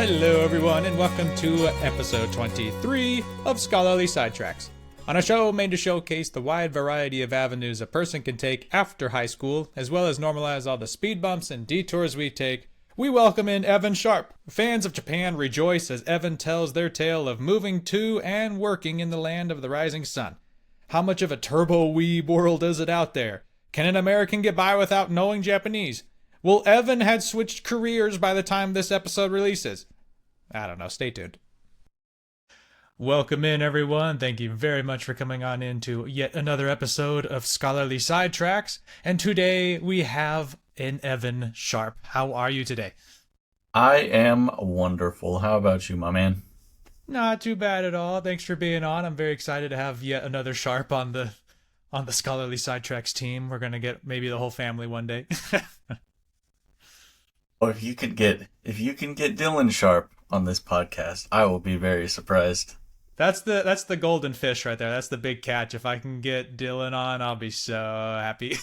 Hello, everyone, and welcome to episode 23 of Scholarly Sidetracks. On a show made to showcase the wide variety of avenues a person can take after high school, as well as normalize all the speed bumps and detours we take, we welcome in Evan Sharp. Fans of Japan rejoice as Evan tells their tale of moving to and working in the land of the rising sun. How much of a turbo weeb world is it out there? Can an American get by without knowing Japanese? Will Evan had switched careers by the time this episode releases? I don't know. Stay tuned. Welcome in, everyone. Thank you very much for coming on into yet another episode of Scholarly Sidetracks. And today we have an Evan Sharp. How are you today? I am wonderful. How about you, my man? Not too bad at all. Thanks for being on. I'm very excited to have yet another Sharp on the Scholarly Sidetracks team. We're gonna get maybe the whole family one day. Or if you can get Dylan Sharp on this podcast, I will be very surprised. That's the golden fish right there. That's the big catch. If I can get Dylan on, I'll be so happy.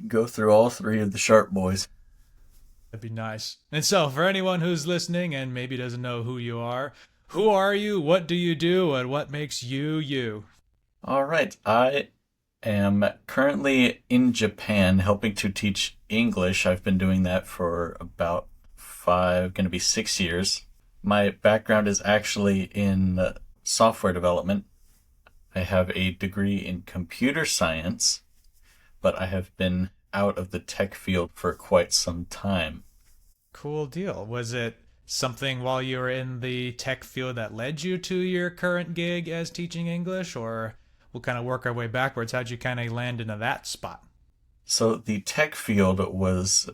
Go through all three of the Sharp boys. That'd be nice. And so, for anyone who's listening and maybe doesn't know who you are, what do you do, and what makes you you? All right, I am currently in Japan helping to teach English. I've been doing that for about 6 years. My background is actually in software development. I have a degree in computer science, but I have been out of the tech field for quite some time. Cool deal. Was it something while you were in the tech field that led you to your current gig as teaching English, or we'll kind of work our way backwards? How'd you kind of land into that spot? So the tech field was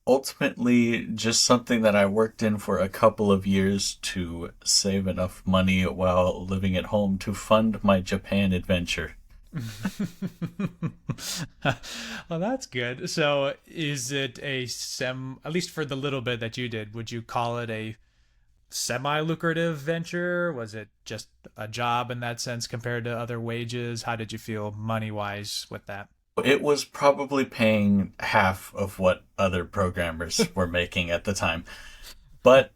ultimately just something that I worked in for a couple of years to save enough money while living at home to fund my Japan adventure. Well, that's good. So is it at least for the little bit that you did, would you call it a semi-lucrative venture? Was it just a job in that sense compared to other wages? How did you feel money-wise with that? It was probably paying half of what other programmers were making at the time, but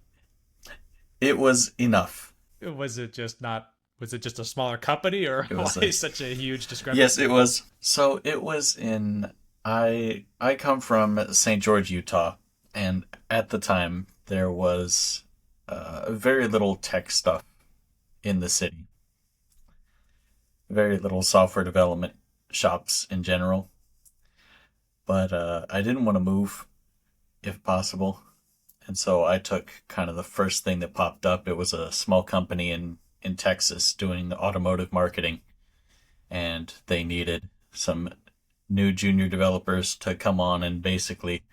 it was enough. Was it just a smaller company, or why such a huge discrepancy? Yes, it was. So it was I come from St. George, Utah, and at the time there was very little tech stuff in the city. Very little software development shops in general. But I didn't want to move if possible. And so I took kind of the first thing that popped up. It was a small company in Texas doing automotive marketing. And they needed some new junior developers to come on and basically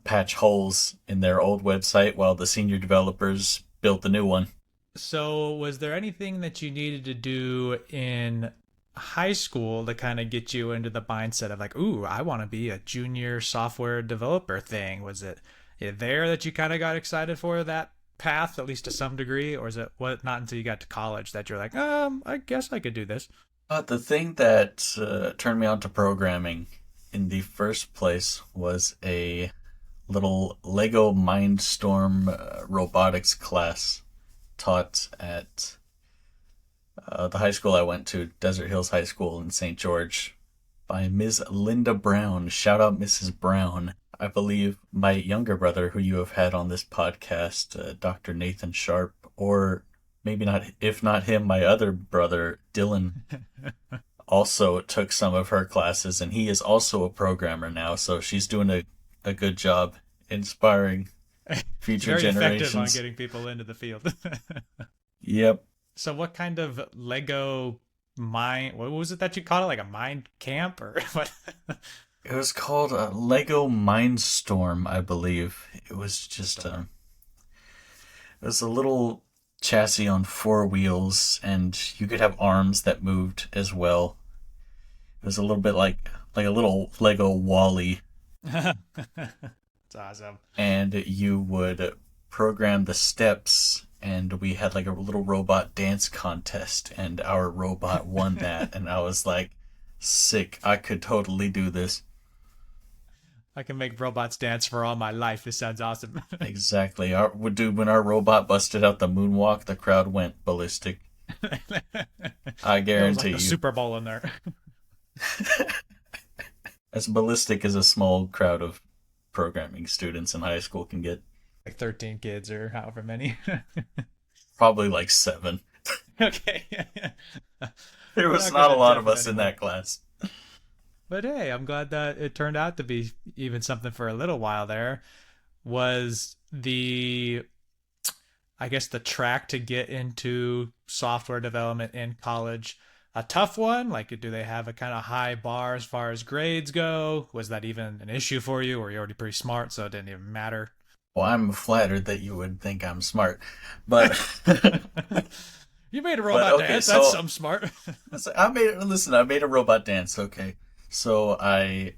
patch holes in their old website while the senior developers built the new one. So was there anything that you needed to do in high school to kind of get you into the mindset of like, ooh, I want to be a junior software developer thing? Was it there that you kind of got excited for that path, at least to some degree? Or is it not until you got to college that you're like, I guess I could do this? The thing that turned me on to programming in the first place was a little Lego Mindstorm robotics class taught at the high school I went to, Desert Hills High School in St. George, by Ms. Linda Brown. Shout out Mrs. Brown. I believe my younger brother, who you have had on this podcast, Dr. Nathan Sharp, or maybe not, if not him, my other brother, Dylan, also took some of her classes, and he is also a programmer now, so she's doing a good job inspiring future generations. Very effective on getting people into the field. Yep. So what kind of Lego what was it that you called it? Like a mind camp or what? It was called Lego Mindstorm, I believe. It was just it was a little chassis on 4 wheels, and you could have arms that moved as well. It was a little bit like a little Lego Wall-E. That's awesome. And you would program the steps, and we had like a little robot dance contest, and our robot won that. And I was like, sick, I could totally do this. I can make robots dance for all my life. This sounds awesome. Exactly. Dude, when our robot busted out the moonwalk, the crowd went ballistic. I It was like guarantee the you. Super Bowl in there. As ballistic as a small crowd of programming students in high school can get. Like 13 kids or however many. Probably like 7. Okay. There We're was not not a gonna lot of deafen us in anyone. that class. But hey, I'm glad that it turned out to be even something for a little while there. Was the, I guess, the track to get into software development in college a tough one? Like, do they have a kind of high bar as far as grades go? Was that even an issue for you, or you're already pretty smart, so it didn't even matter? Well, I'm flattered that you would think I'm smart, but You made a but robot okay. dance. That's So some smart. I made a robot dance. Okay, so I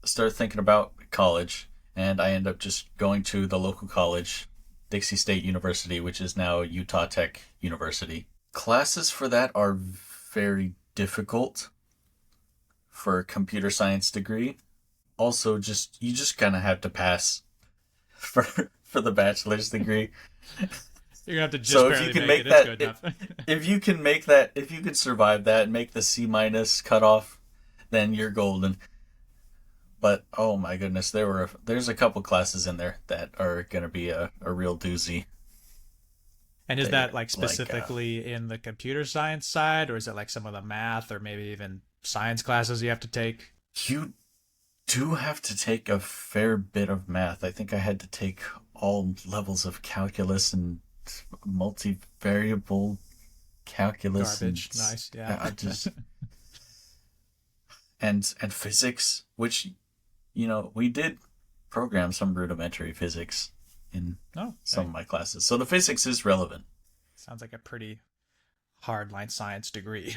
started thinking about college, and I end up just going to the local college, Dixie State University, which is now Utah Tech University. Classes for that are very difficult for a computer science degree. Also, just you just kind of have to pass for the bachelor's degree. You're gonna have to just So if barely you can make make it. It's that, good enough. if you can make that, if you can survive that and make the C minus cutoff, then you're golden. But oh my goodness, there's a couple classes in there that are gonna be a real doozy. And is They're that like specifically in the computer science side, or is it like some of the math or maybe even science classes you have to take? you do have to take a fair bit of math. I think I had to take all levels of calculus and multivariable calculus Garbage. Nice. Yeah. I just and physics, which we did program some rudimentary physics in Oh, some hey, of my classes. So the physics is relevant. sounds like a pretty hardline science degree.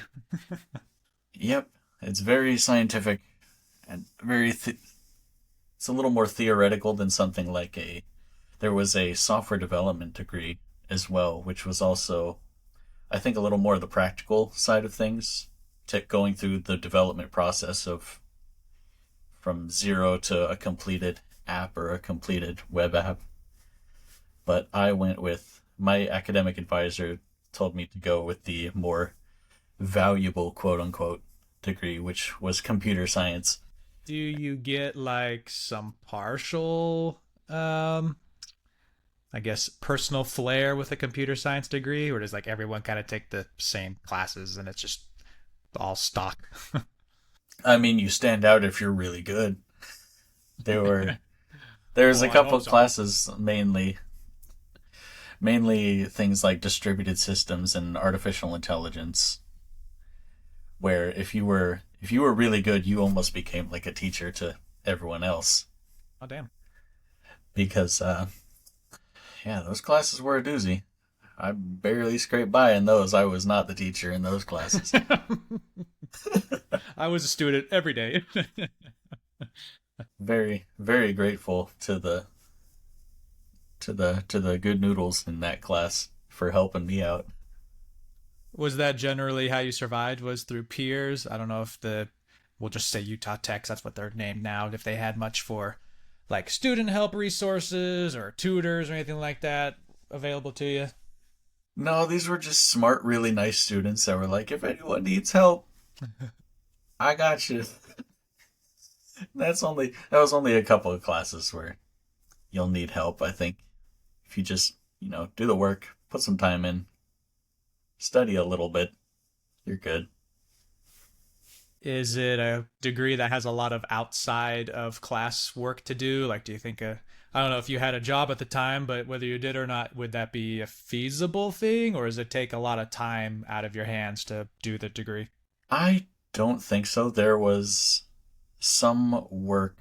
Yep, it's very scientific and it's a little more theoretical than something like there was a software development degree as well, which was also, I think, a little more the practical side of things, to going through the development process of from zero to a completed app or a completed web app. But I went with my academic advisor told me to go with the more valuable quote unquote degree, which was computer science. Do you get like some partial, I guess, personal flair with a computer science degree, or does like everyone kind of take the same classes and it's just all stock? I mean, you stand out if you're really good. There were there's Oh, a I couple hope of so. classes, mainly things like distributed systems and artificial intelligence, where if you were really good, you almost became like a teacher to everyone else, Oh, damn. because yeah, those classes were a doozy. I barely scraped by in those. I was not the teacher in those classes. I was a student every day. Very, very grateful to the good noodles in that class for helping me out. Was that generally how you survived? Was through peers? I don't know if we'll just say Utah Techs, that's what they're named now, if they had much for like student help resources or tutors or anything like that available to you. No, these were just smart, really nice students that were like, if anyone needs help, I got you. That was only a couple of classes where you'll need help, I think. If you just, do the work, put some time in, study a little bit, you're good. Is it a degree that has a lot of outside of class work to do? Like, do you think I don't know if you had a job at the time, but whether you did or not, would that be a feasible thing, or does it take a lot of time out of your hands to do the degree? I don't think so. There was some work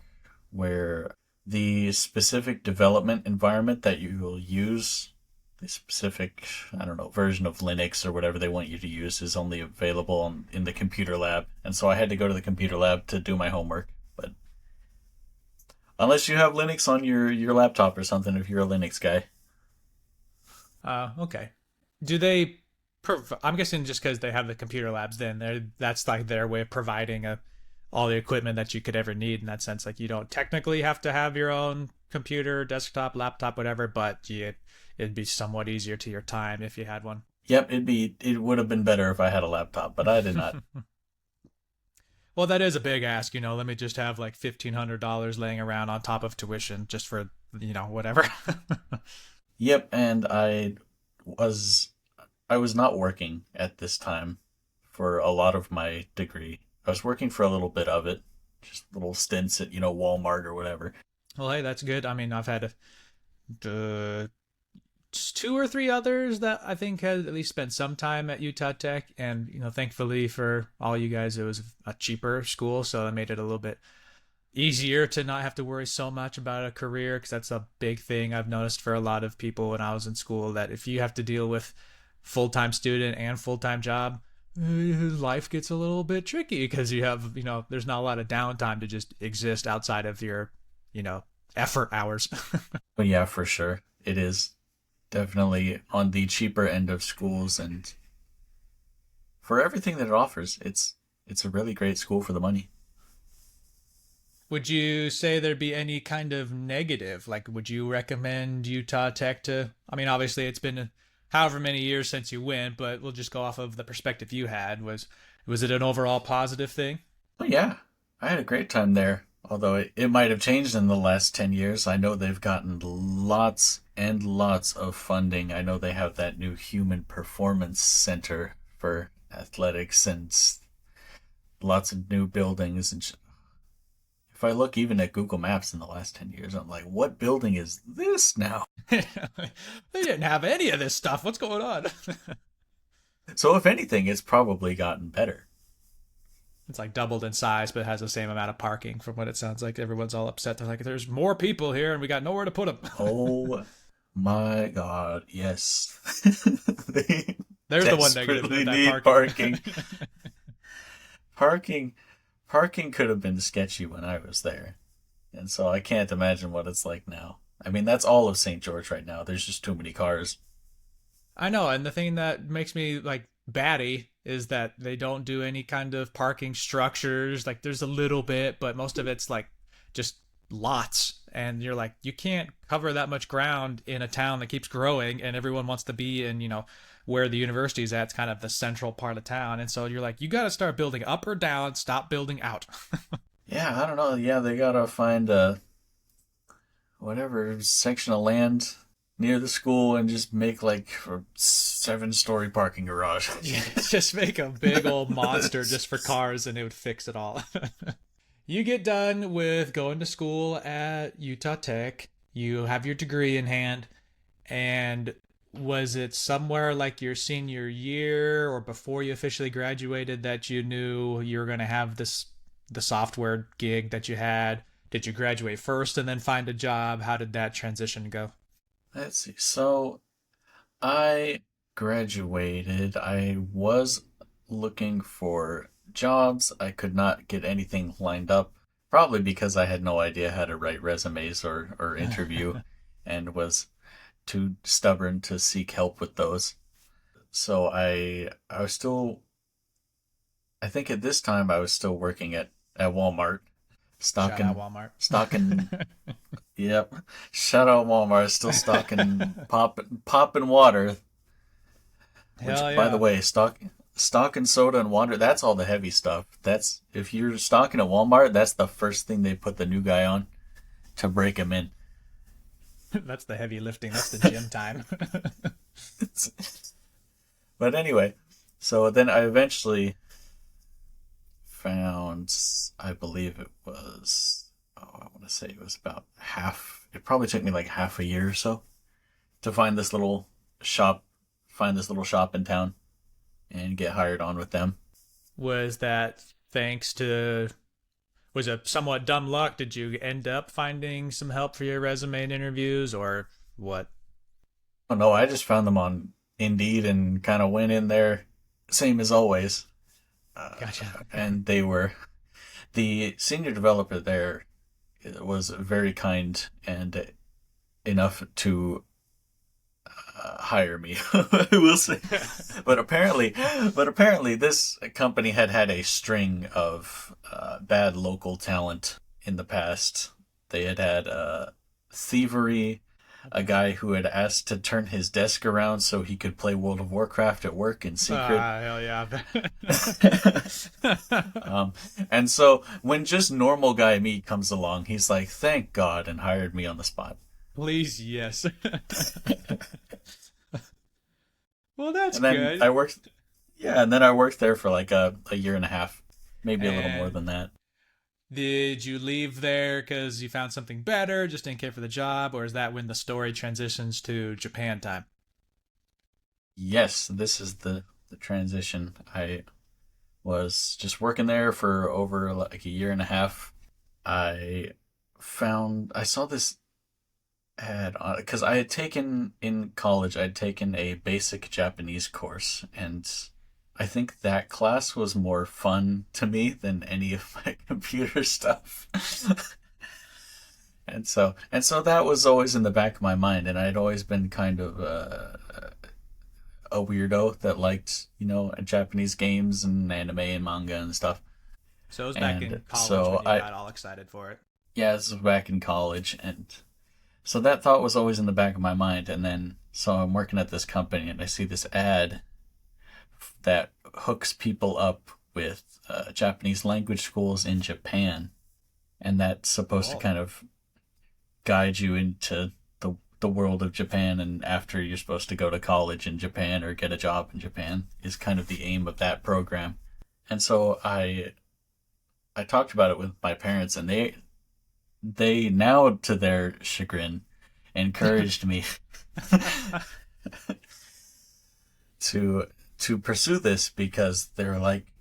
where the specific development environment that you will use, the specific, I don't know, version of Linux or whatever they want you to use, is only available in the computer lab. And so I had to go to the computer lab to do my homework. But unless you have Linux on your laptop or something, if you're a Linux guy. Okay. Do they? I'm guessing just because they have the computer labs, then that's like their way of providing a all the equipment that you could ever need in that sense. Like you don't technically have to have your own computer, desktop, laptop, whatever, but it'd be somewhat easier to your time if you had one. Yep, it would have been better if I had a laptop, but I did not. Well, that is a big ask, Let me just have like $1,500 laying around on top of tuition just for, whatever. Yep, and was I was not working at this time for a lot of my degree. I was working for a little bit of it, just little stints at, Walmart or whatever. Well, hey, that's good. I mean, I've had two or three others that I think had at least spent some time at Utah Tech, and thankfully for all you guys, it was a cheaper school, so that made it a little bit easier to not have to worry so much about a career, because that's a big thing I've noticed for a lot of people when I was in school, that if you have to deal with full-time student and full-time job, life gets a little bit tricky because you have, there's not a lot of downtime to just exist outside of your, effort hours. But yeah, for sure. It is definitely on the cheaper end of schools, and for everything that it offers, it's a really great school for the money. Would you say there'd be any kind of negative? Like, would you recommend Utah Tech to, I mean, obviously it's been however many years since you went, but we'll just go off of the perspective you had. Was it an overall positive thing? Oh yeah, I had a great time there. Although it might have changed in the last 10 years. I know they've gotten lots and lots of funding. I know they have that new Human Performance Center for athletics and lots of new buildings. And if I look even at Google Maps in the last 10 years, I'm like, what building is this now? They didn't have any of this stuff. What's going on? So if anything, it's probably gotten better. It's like doubled in size, but it has the same amount of parking from what it sounds like. Everyone's all upset. They're like, there's more people here and we got nowhere to put them. Oh my God, yes. There's the one negative with that parking. Parking could have been sketchy when I was there. And so I can't imagine what it's like now. I mean, that's all of St. George right now. There's just too many cars. I know, and the thing that makes me like batty is that they don't do any kind of parking structures. Like there's a little bit, but most of it's like just lots, and you're like, you can't cover that much ground in a town that keeps growing and everyone wants to be in, where the university is at. It's kind of the central part of town, and so you're like, you got to start building up or down, stop building out. Yeah, I don't know. Yeah, they gotta find whatever section of land near the school and just make like a 7-story parking garage. Yeah, just make a big old monster just for cars and it would fix it all. You get done with going to school at Utah Tech. You have your degree in hand. And was it somewhere like your senior year or before you officially graduated that you knew you were going to have the software gig that you had? Did you graduate first and then find a job? How did that transition go? Let's see. So I graduated. I was looking for jobs. I could not get anything lined up, probably because I had no idea how to write resumes or interview and was too stubborn to seek help with those. So I was still, I think at this time I was still working at Walmart. Shout out Walmart. Stocking. Yep. Shout out Walmart. Still stocking popping water. Which, Hell yeah. by the way, stocking soda and water, that's all the heavy stuff. That's, if you're stocking at Walmart, that's the first thing they put the new guy on to break him in. That's the heavy lifting. That's the gym time. But anyway, so then I eventually found, I believe it was, I want to say it was about it probably took me like half a year or so to find this little shop in town and get hired on with them. Was that was it somewhat dumb luck? Did you end up finding some help for your resume and interviews, or what? Oh no, I just found them on Indeed and kind of went in there, same as always. Gotcha. And the senior developer there was very kind and enough to hire me. I will say, but apparently, this company had a string of bad local talent in the past. They had thievery, a guy who had asked to turn his desk around so he could play World of Warcraft at work in secret. Ah, hell yeah. um, and so when just normal guy me comes along, he's like, "Thank God," and hired me on the spot. Please, yes. Well, that's And then good. I worked, yeah, and then I worked there for like a year and a half, maybe a little more And than that. did you leave there because you found something better, just didn't care for the job, or is that when the story transitions to Japan time? Yes, this is the transition. I was just working there for over like a year and a half. I saw this ad on because I had taken in college. I'd taken a basic Japanese course, and I think that class was more fun to me than any of my computer stuff. And so that was always in the back of my mind, and I'd always been kind of a weirdo that liked, Japanese games and anime and manga and stuff. So it was back And in college so when you got all excited for it. yeah, this was back in college, and so that thought was always in the back of my mind. And then, so I'm working at this company, and I see this ad that hooks people up with Japanese language schools in Japan, and that's supposed to Oh, kind of guide you into the world of Japan. And after you're supposed to go to college in Japan or get a job in Japan is kind of the aim of that program. And so I talked about it with my parents, and they now, to their chagrin, encouraged me to pursue this, because they were like,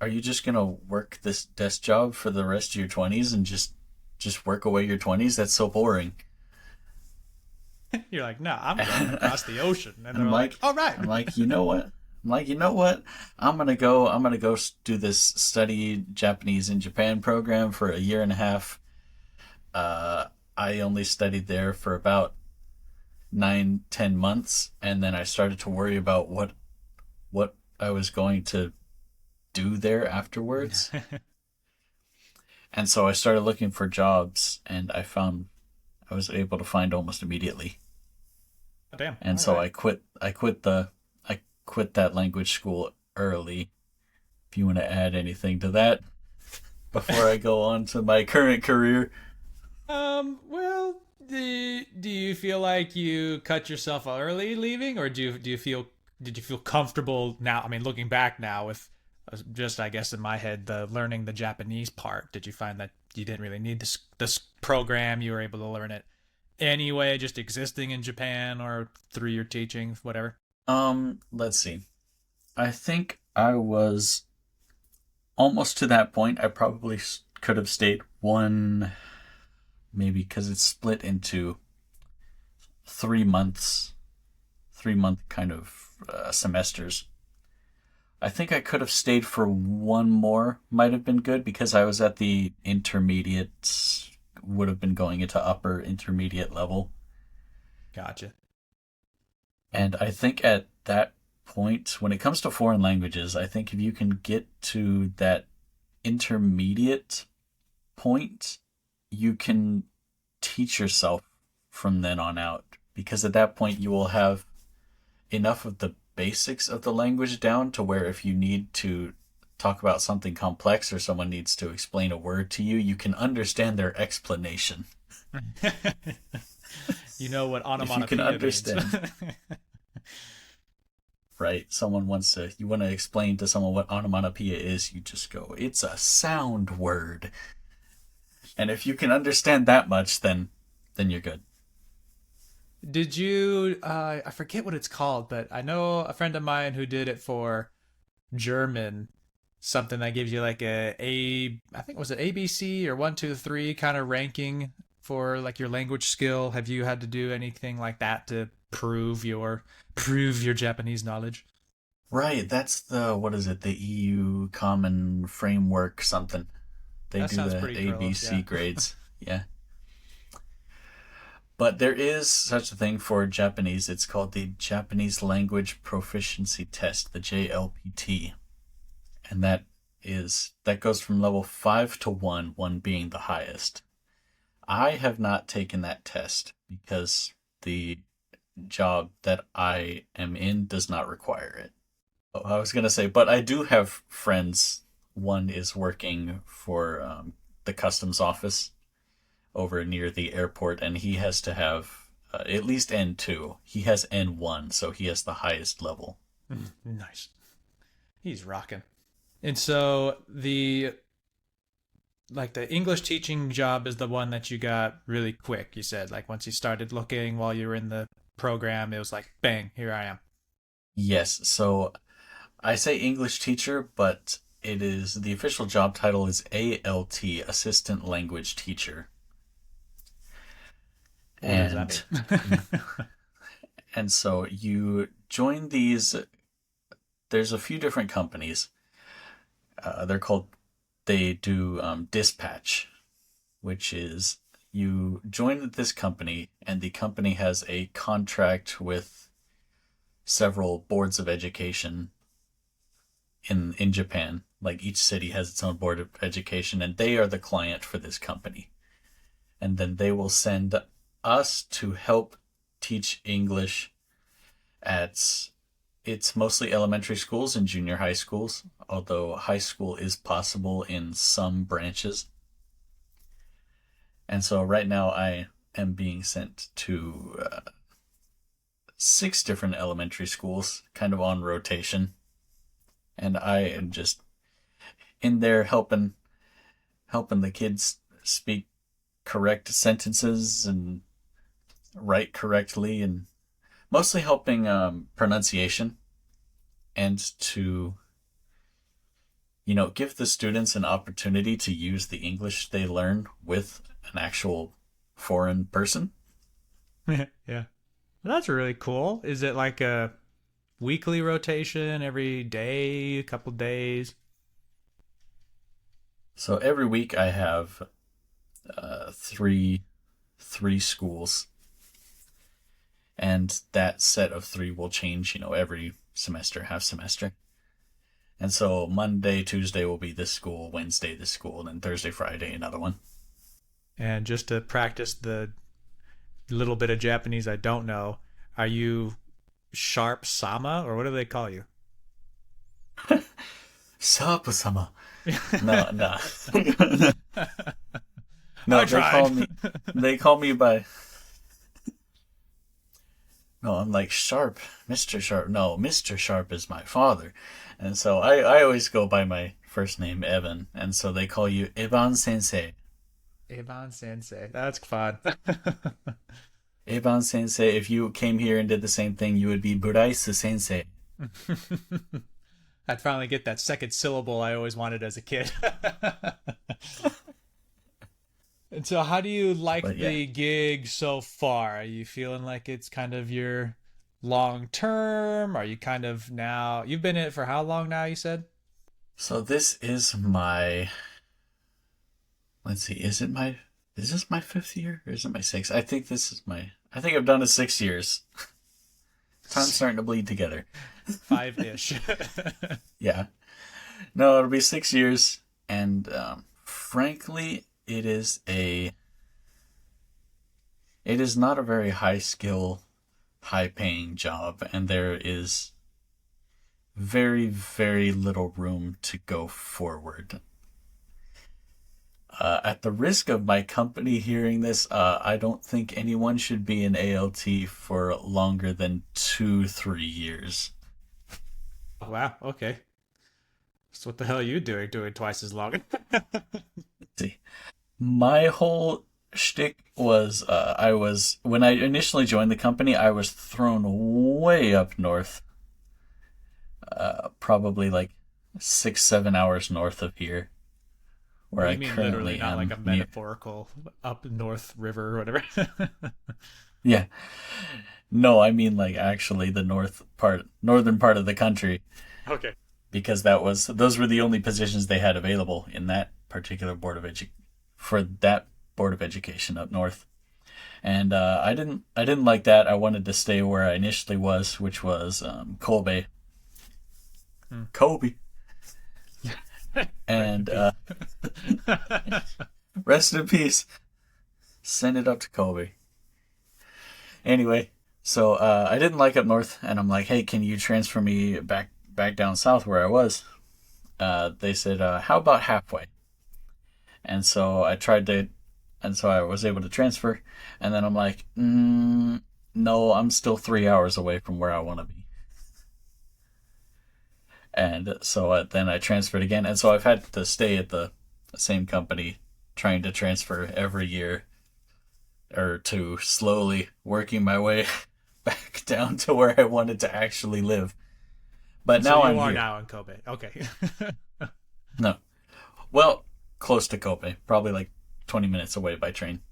"Are you just gonna work this desk job for the rest of your 20s and just work away your 20s? That's so boring." you're like, no, I'm going across the ocean, and And they're like, all right. I'm like, you know what? I'm gonna go do this study Japanese in Japan program for a year and a half. I only studied there for about 9, 10 months, and then I started to worry about what I was going to do there afterwards. And so I started looking for jobs, and I was able to find almost immediately. Damn. And All so right. I quit that language school early. If you want to add anything to that before I go on to my current career. Well, do you feel like you cut yourself early leaving, or did you feel comfortable now? I mean, looking back now with just, I guess, in my head, the learning the Japanese part, did you find that you didn't really need this program? You were able to learn it anyway, just existing in Japan or through your teaching, whatever. Let's see. I think I was almost to that point. I probably could have stayed one, maybe, because it's split into 3 months, 3 month kind of semesters. I think I could have stayed for one more, might have been good, because I was at the intermediate, would have been going into upper intermediate level. Gotcha. And I think at that point, when it comes to foreign languages, I think if you can get to that intermediate point, you can teach yourself from then on out. Because at that point, you will have enough of the basics of the language down to where if you need to talk about something complex or someone needs to explain a word to you, you can understand their explanation. You know what If you can onomatopoeia means. understand, right? You want to explain to someone what onomatopoeia is, you just go, it's a sound word. And if you can understand that much, then you're good. Did you? I forget what it's called, but I know a friend of mine who did it for German. Something that gives you like I think was it ABC or 1, 2, 3 kind of ranking for like your language skill. Have you had to do anything like that to prove your Japanese knowledge? Right, that's the, what is it, the EU Common Framework something. They That do sounds the pretty close. ABC Yeah. grades. Yeah. But there is such a thing for Japanese. It's called the Japanese Language Proficiency Test, the JLPT. And that is that goes from level 5 to 1, 1 being the highest. I have not taken that test because the job that I am in does not require it. Oh, I was going to say, but I do have friends. One is working for the customs office over near the airport, and he has to have at least N2. He has N1, so he has the highest level. Nice. He's rocking. And so the English teaching job is the one that you got really quick. You said like once you started looking while you were in the program, it was like bang, here I am. Yes, so I say English teacher, but it is the official job title is ALT, Assistant Language Teacher. What does that mean? And so you join these. There's a few different companies. They do dispatch, which is you join this company, and the company has a contract with several boards of education in Japan. Like each city has its own board of education, and they are the client for this company. And then they will send us to help teach English at it's mostly elementary schools and junior high schools, although high school is possible in some branches. And so right now I am being sent to 6 different elementary schools, kind of on rotation. And I am just in there helping the kids speak correct sentences and write correctly, and mostly helping pronunciation, and to give the students an opportunity to use the English they learn with an actual foreign person. Yeah. That's really cool. Is it like a weekly rotation, every day, a couple days? So every week I have three schools, and that set of 3 will change, every semester, half semester. And so Monday, Tuesday will be this school, Wednesday this school, and then Thursday, Friday another one. And just to practice the little bit of Japanese I don't know, are you Sharp Sama, or what do they call you? Sharp Sama. No, no. No, I tried. They call me by. No, I'm like Sharp, Mr. Sharp. No, Mr. Sharp is my father. And so I always go by my first name, Evan. And so they call you Evan Sensei. Evan Sensei. That's fun. Evan Sensei, if you came here and did the same thing, you would be Buraisa Sensei. I'd finally get that second syllable I always wanted as a kid. And so how do you like the gig so far? Are you feeling like it's kind of your long term? Are you kind of now... You've been in it for how long now, you said? So this is my... Let's see, is this my 5th year? Or is it my 6th? I think I've done it 6 years. Time's starting to bleed together. 5-ish. Yeah. No, it'll be 6 years. And frankly, it is not a very high skill, high paying job, and there is very, very little room to go forward. At the risk of my company hearing this, I don't think anyone should be in ALT for longer than 2-3 years. Wow, okay. So what the hell are you doing twice as long? See, my whole shtick was when I initially joined the company, I was thrown way up north, probably like 6-7 hours north of here, where I currently literally, not am. like a metaphorical up north river or whatever. Yeah, no, I mean like actually the northern part of the country. Okay. Because those were the only positions they had available in that particular board of education up north. And I didn't like that. I wanted to stay where I initially was, which was Kobe. Kobe. Rest in And peace. rest in peace. Send it up to Kobe. Anyway, so I didn't like up north, and I'm like, hey, can you transfer me back down south where I was? They said, how about halfway? And so I tried to, and so I was able to transfer, and then I'm like, no, I'm still 3 hours away from where I want to be. And so then I transferred again, and so I've had to stay at the same company, trying to transfer every year or two, slowly working my way back down to where I wanted to actually live. But So now you I'm are here. now in Kobe. Okay. No, well, close to Kobe, probably like 20 minutes away by train.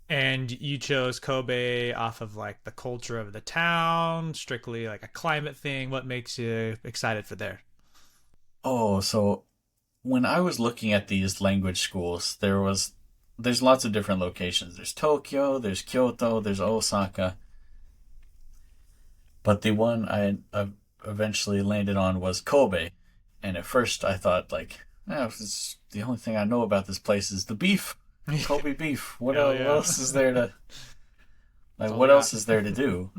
And you chose Kobe off of like the culture of the town, strictly like a climate thing. What makes you excited for there? Oh, so when I was looking at these language schools, there's lots of different locations. There's Tokyo, there's Kyoto, there's Osaka, but the one I eventually landed on was Kobe. And at first I thought like, this, the only thing I know about this place is the beef, Kobe beef. Hell What yeah. else is there to That's like? all they What got. else is there to do?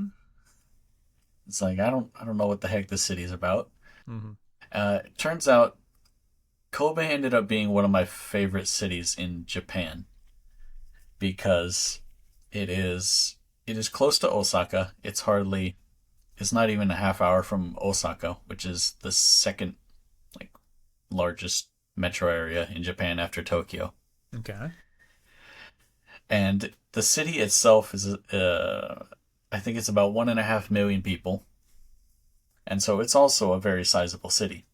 It's like I don't know what the heck this city's about. Hmm. It turns out Kobe ended up being one of my favorite cities in Japan because it is it is close to Osaka. It's not even a half hour from Osaka, which is the second like largest metro area in Japan after Tokyo. Okay. And the city itself is I think it's about 1.5 million people, and so it's also a very sizable city.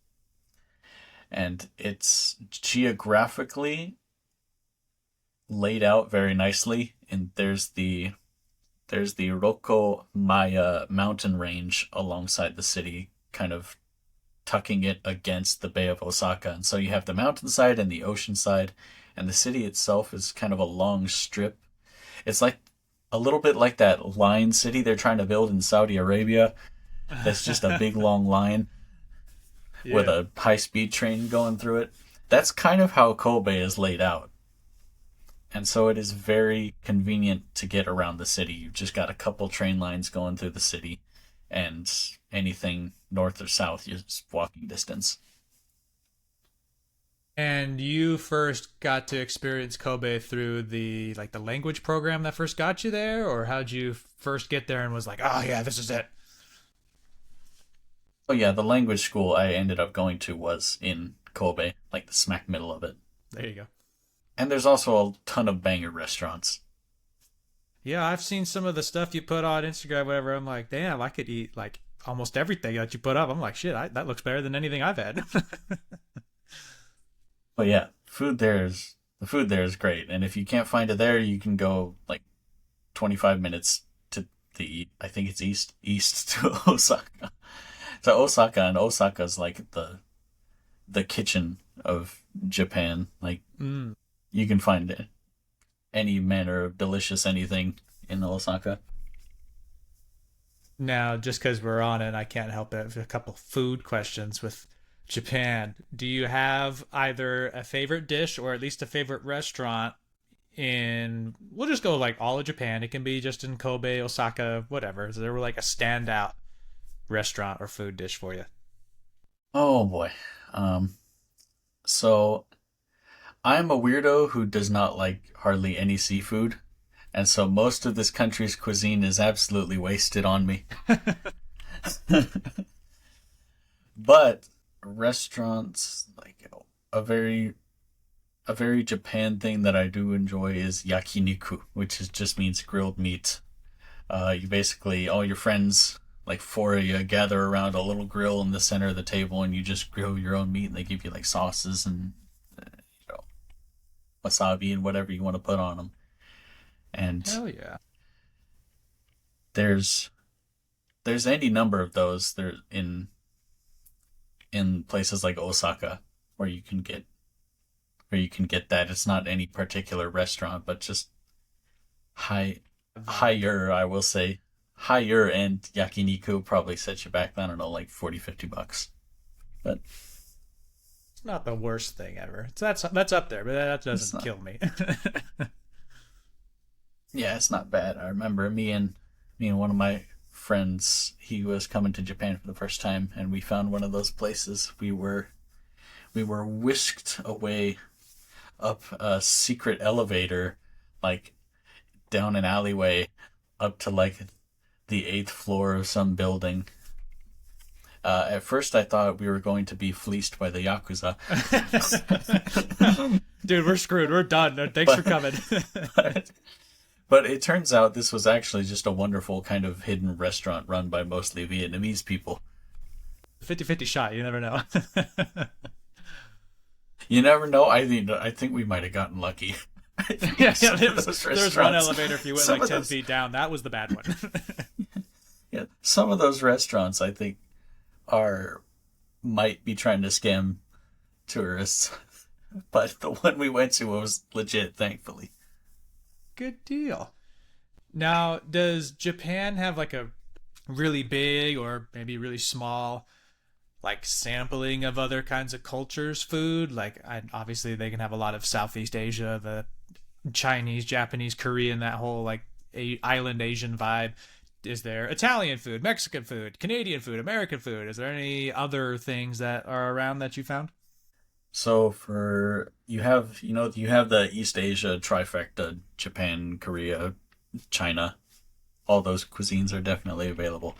And it's geographically laid out very nicely. And there's the Roko Maya mountain range alongside the city, kind of tucking it against the Bay of Osaka. And so you have the mountainside and the ocean side, and the city itself is kind of a long strip. It's like a little bit like that line city they're trying to build in Saudi Arabia. That's just a big long line with Yeah. a high speed train going through it. That's kind of how Kobe is laid out. And so it is very convenient to get around the city. You've just got a couple train lines going through the city, and anything north or south, you're just walking distance. And you first got to experience Kobe through the like the language program that first got you there, or how'd you first get there and was like, oh yeah, this is it? Oh, yeah, the language school I ended up going to was in Kobe, like the smack middle of it. There you go. And there's also a ton of banger restaurants. Yeah, I've seen some of the stuff you put on Instagram, whatever. I'm like, damn, I could eat like almost everything that you put up. I'm like, shit, that looks better than anything I've had. But yeah, the food there is great. And if you can't find it there, you can go like 25 minutes to I think it's east to Osaka. To Osaka, and Osaka's like the kitchen of Japan. Like Mm. you can find any manner of delicious anything in Osaka. Now, just because we're on it, I can't help it. A couple food questions with Japan. Do you have either a favorite dish or at least a favorite restaurant in? We'll just go like all of Japan. It can be just in Kobe, Osaka, whatever. Is there like a standout restaurant or food dish for you? Oh boy. Um, so I'm a weirdo who does not like hardly any seafood, and so most of this country's cuisine is absolutely wasted on me. But restaurants like a very a very Japan thing that I do enjoy is yakiniku, which just means grilled meat. You basically all your friends, like four of you, gather around a little grill in the center of the table, and you just grill your own meat. And they give you like sauces and you know, wasabi and whatever you want to put on them. And Hell yeah. there's there's any number of those there in places like Osaka where you can get that. It's not any particular restaurant, but just high Vibe. higher, I will say, higher end yakiniku probably set you back, I don't know, like 40, $50. But It's not the worst thing ever. That's up there, but that It's doesn't not. kill me. Yeah, it's not bad. I remember me and one of my friends. He was coming to Japan for the first time, and we found one of those places. We were whisked away up a secret elevator, like down an alleyway, up to like the eighth floor of some building. At first, I thought we were going to be fleeced by the Yakuza. Dude, we're screwed. We're done. Thanks for but, coming. but but it turns out this was actually just a wonderful kind of hidden restaurant run by mostly Vietnamese people. 50-50 shot. You never know. You never know. I think we might have gotten lucky. I think Yeah, some there of was, those there was one restaurants- elevator if you went some like of 10 those- feet down. That was the bad one. Yeah, some of those restaurants I think are might be trying to scam tourists, but the one we went to was legit, thankfully. Good deal. Now, does Japan have like a really big or maybe really small like sampling of other kinds of cultures food? Obviously they can have a lot of Southeast Asia, the Chinese, Japanese, Korean, that whole like island Asian vibe. Is there Italian food, Mexican food, Canadian food, American food? Is there any other things that are around that you found? So for you have the East Asia trifecta: Japan, Korea, China. All those cuisines are definitely available.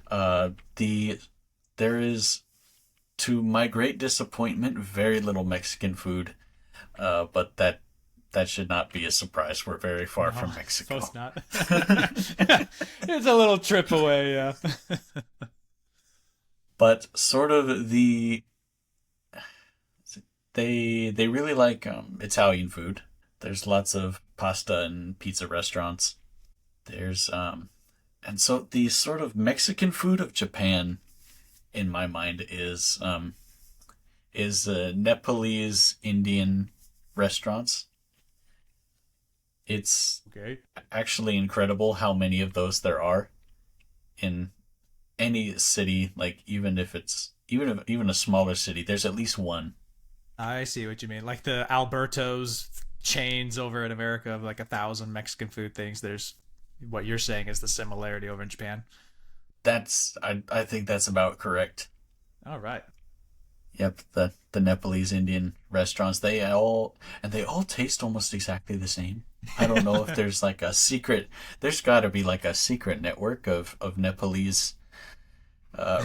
There is, to my great disappointment, very little Mexican food. But that should not be a surprise. We're very far from Mexico. Suppose not. It's a little trip away, yeah. But sort of they really like Italian food. There's lots of pasta and pizza restaurants. There's and so the sort of Mexican food of Japan, in my mind, is Nepalese Indian restaurants. It's Okay. actually incredible how many of those there are in any city. Like even a smaller city, there's at least one. I see what you mean. Like the Alberto's chains over in America of like 1,000 Mexican food things. There's what you're saying is the similarity over in Japan. I think that's about correct. All right. Yep, the Nepalese Indian restaurants, they all taste almost exactly the same. I don't know if there's like a secret. There's got to be like a secret network of Nepalese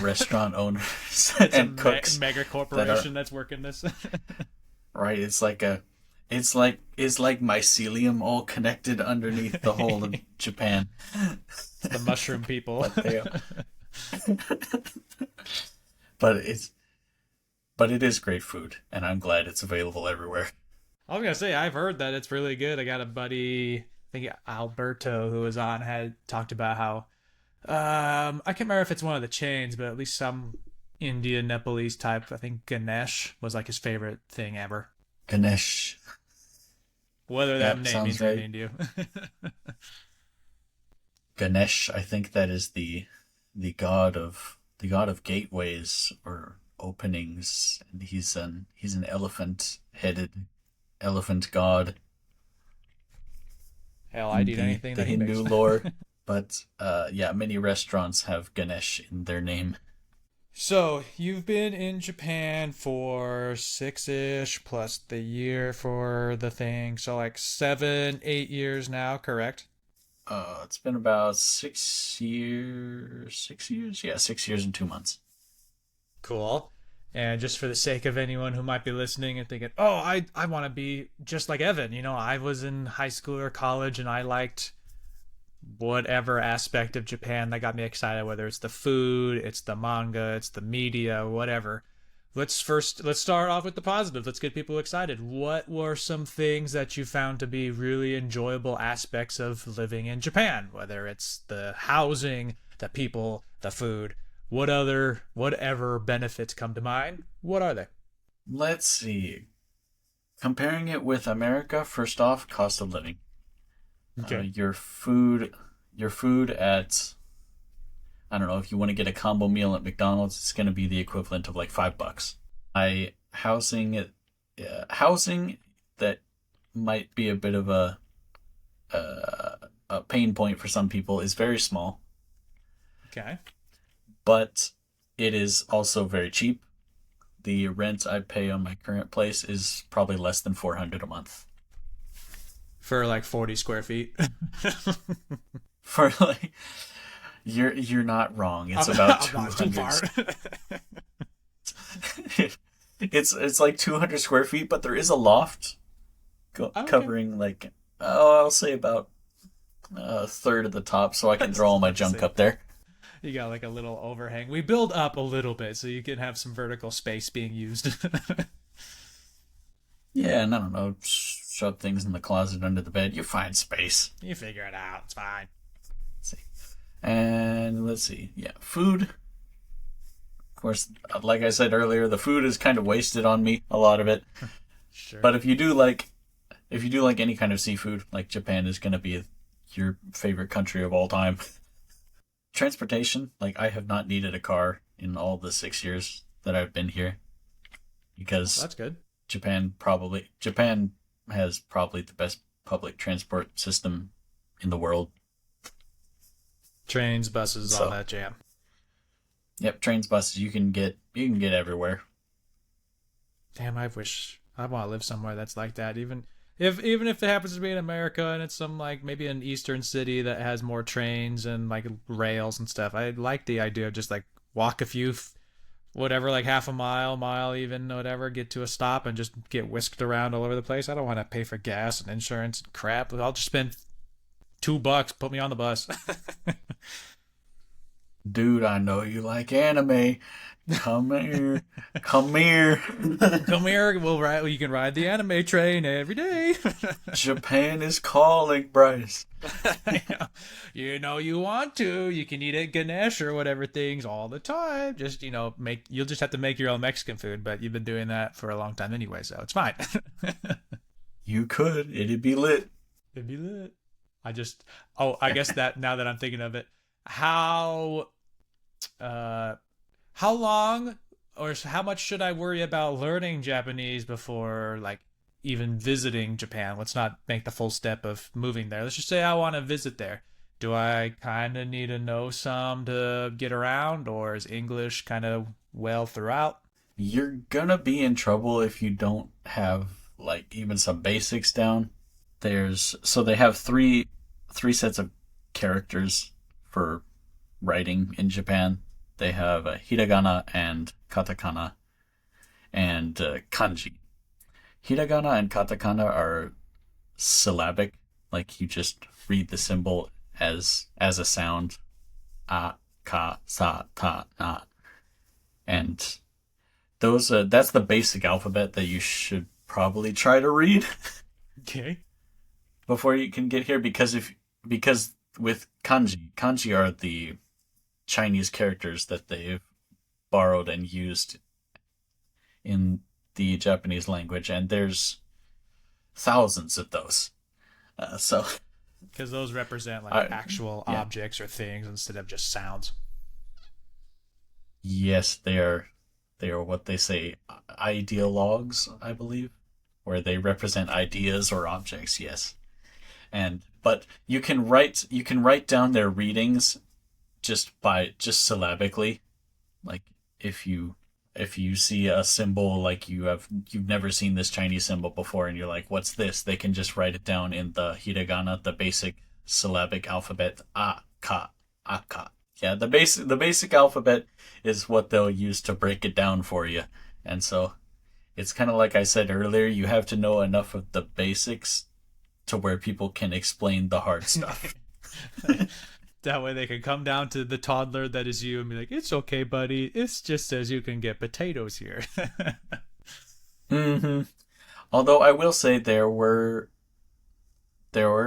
restaurant owners and cooks. Mega corporation that's working this. Right, it's like mycelium all connected underneath the whole of Japan. The mushroom people. But it is great food, and I'm glad it's available everywhere. I was gonna say I've heard that it's really good. I got a buddy, I think Alberto, who was on, had talked about how I can't remember if it's one of the chains, but at least some Indian Nepalese type. I think Ganesh was like his favorite thing ever. Ganesh. Whether that Yep, name sounds means right. anything to you. Ganesh, I think that is the god of gateways or openings, and he's an elephant-headed elephant god. Hell, I'd in eat anything the that he Hindu makes. lore. But yeah, many restaurants have Ganesh in their name. So you've been in Japan for 6-ish plus the year for the thing, so like 7-8 years now, correct? It's been about 6 years. 6 years? Yeah, 6 years and 2 months. Cool. And just for the sake of anyone who might be listening and thinking, oh, I want to be just like Evan. I was in high school or college and I liked whatever aspect of Japan that got me excited, whether it's the food, it's the manga, it's the media, whatever. Let's start off with the positive. Let's get people excited. What were some things that you found to be really enjoyable aspects of living in Japan? Whether it's the housing, the people, the food, whatever benefits come to mind, what are they? Let's see. Comparing it with America, first off, cost of living. Okay. Your food at, I don't know, if you want to get a combo meal at McDonald's, it's going to be the equivalent of like $5. housing that might be a bit of a pain point for some people is very small, Okay. but it is also very cheap. The rent I pay on my current place is probably less than 400 a month. For like 40 square feet. For like, you're not wrong. It's about I'm not too 200. far. It's like 200 square feet, but there is a loft Okay. covering like, oh, I'll say about a third of the top, so I can throw all my junk up there. You got like a little overhang. We build up a little bit so you can have some vertical space being used. Yeah, and I don't know, shove things in the closet under the bed. You find space. You figure it out. It's fine. Let's see. And let's see. Yeah, food. Of course, like I said earlier, the food is kind of wasted on me, a lot of it. Sure. But if you do like any kind of seafood, like Japan is going to be your favorite country of all time. Transportation, like I have not needed a car in all the 6 years that I've been here because That's good. Japan has probably the best public transport system in the world. Trains, buses, all So, that jam. yep, trains, buses, you can get everywhere. Damn, I wish I want to live somewhere that's like that. Even if it happens to be in America and it's some like maybe an eastern city that has more trains and like rails and stuff. I like the idea of just like walk a few whatever, like half a mile even, whatever, get to a stop and just get whisked around all over the place. I don't want to pay for gas and insurance and crap. I'll just spend $2, put me on the bus. Dude, I know you like anime. Come here. Come here. Come here, we'll ride. You can ride the anime train every day. Japan is calling, Bryce. You know you want to. You can eat at Ganesh or whatever things all the time. Just make. You'll just have to make your own Mexican food, but you've been doing that for a long time anyway, so it's fine. You could. It'd be lit. It'd be lit. I just. Oh, I guess that now that I'm thinking of it, how, how long or how much should I worry about learning Japanese before like even visiting Japan? Let's not make the full step of moving there. Let's just say I want to visit there. Do I kind of need to know some to get around, or is English kind of well throughout? You're gonna be in trouble if you don't have like even some basics down. They have three sets of characters for writing in Japan. They have hiragana and katakana and kanji. Hiragana and katakana are syllabic, like you just read the symbol as a sound. A, ka, sa, ta, na. And those that's the basic alphabet that you should probably try to read Okay. before you can get here because with kanji are the Chinese characters that they've borrowed and used in the Japanese language, and there's thousands of those. So, Because those represent like I, actual yeah, objects or things instead of just sounds. yes, they are. They are what they say ideologues, I believe, where they represent ideas or objects. Yes, and but you can write down their readings just syllabically. Like if you see a symbol like you've never seen this Chinese symbol before and you're like, what's this? They can just write it down in the hiragana, the basic syllabic alphabet. A, ka, aka. Yeah, the basic alphabet is what they'll use to break it down for you. And so it's kind of like I said earlier, you have to know enough of the basics to where people can explain the hard stuff. That way they can come down to the toddler that is you and be like, it's okay, buddy. It's just says you can get potatoes here. Hmm. Although I will say there were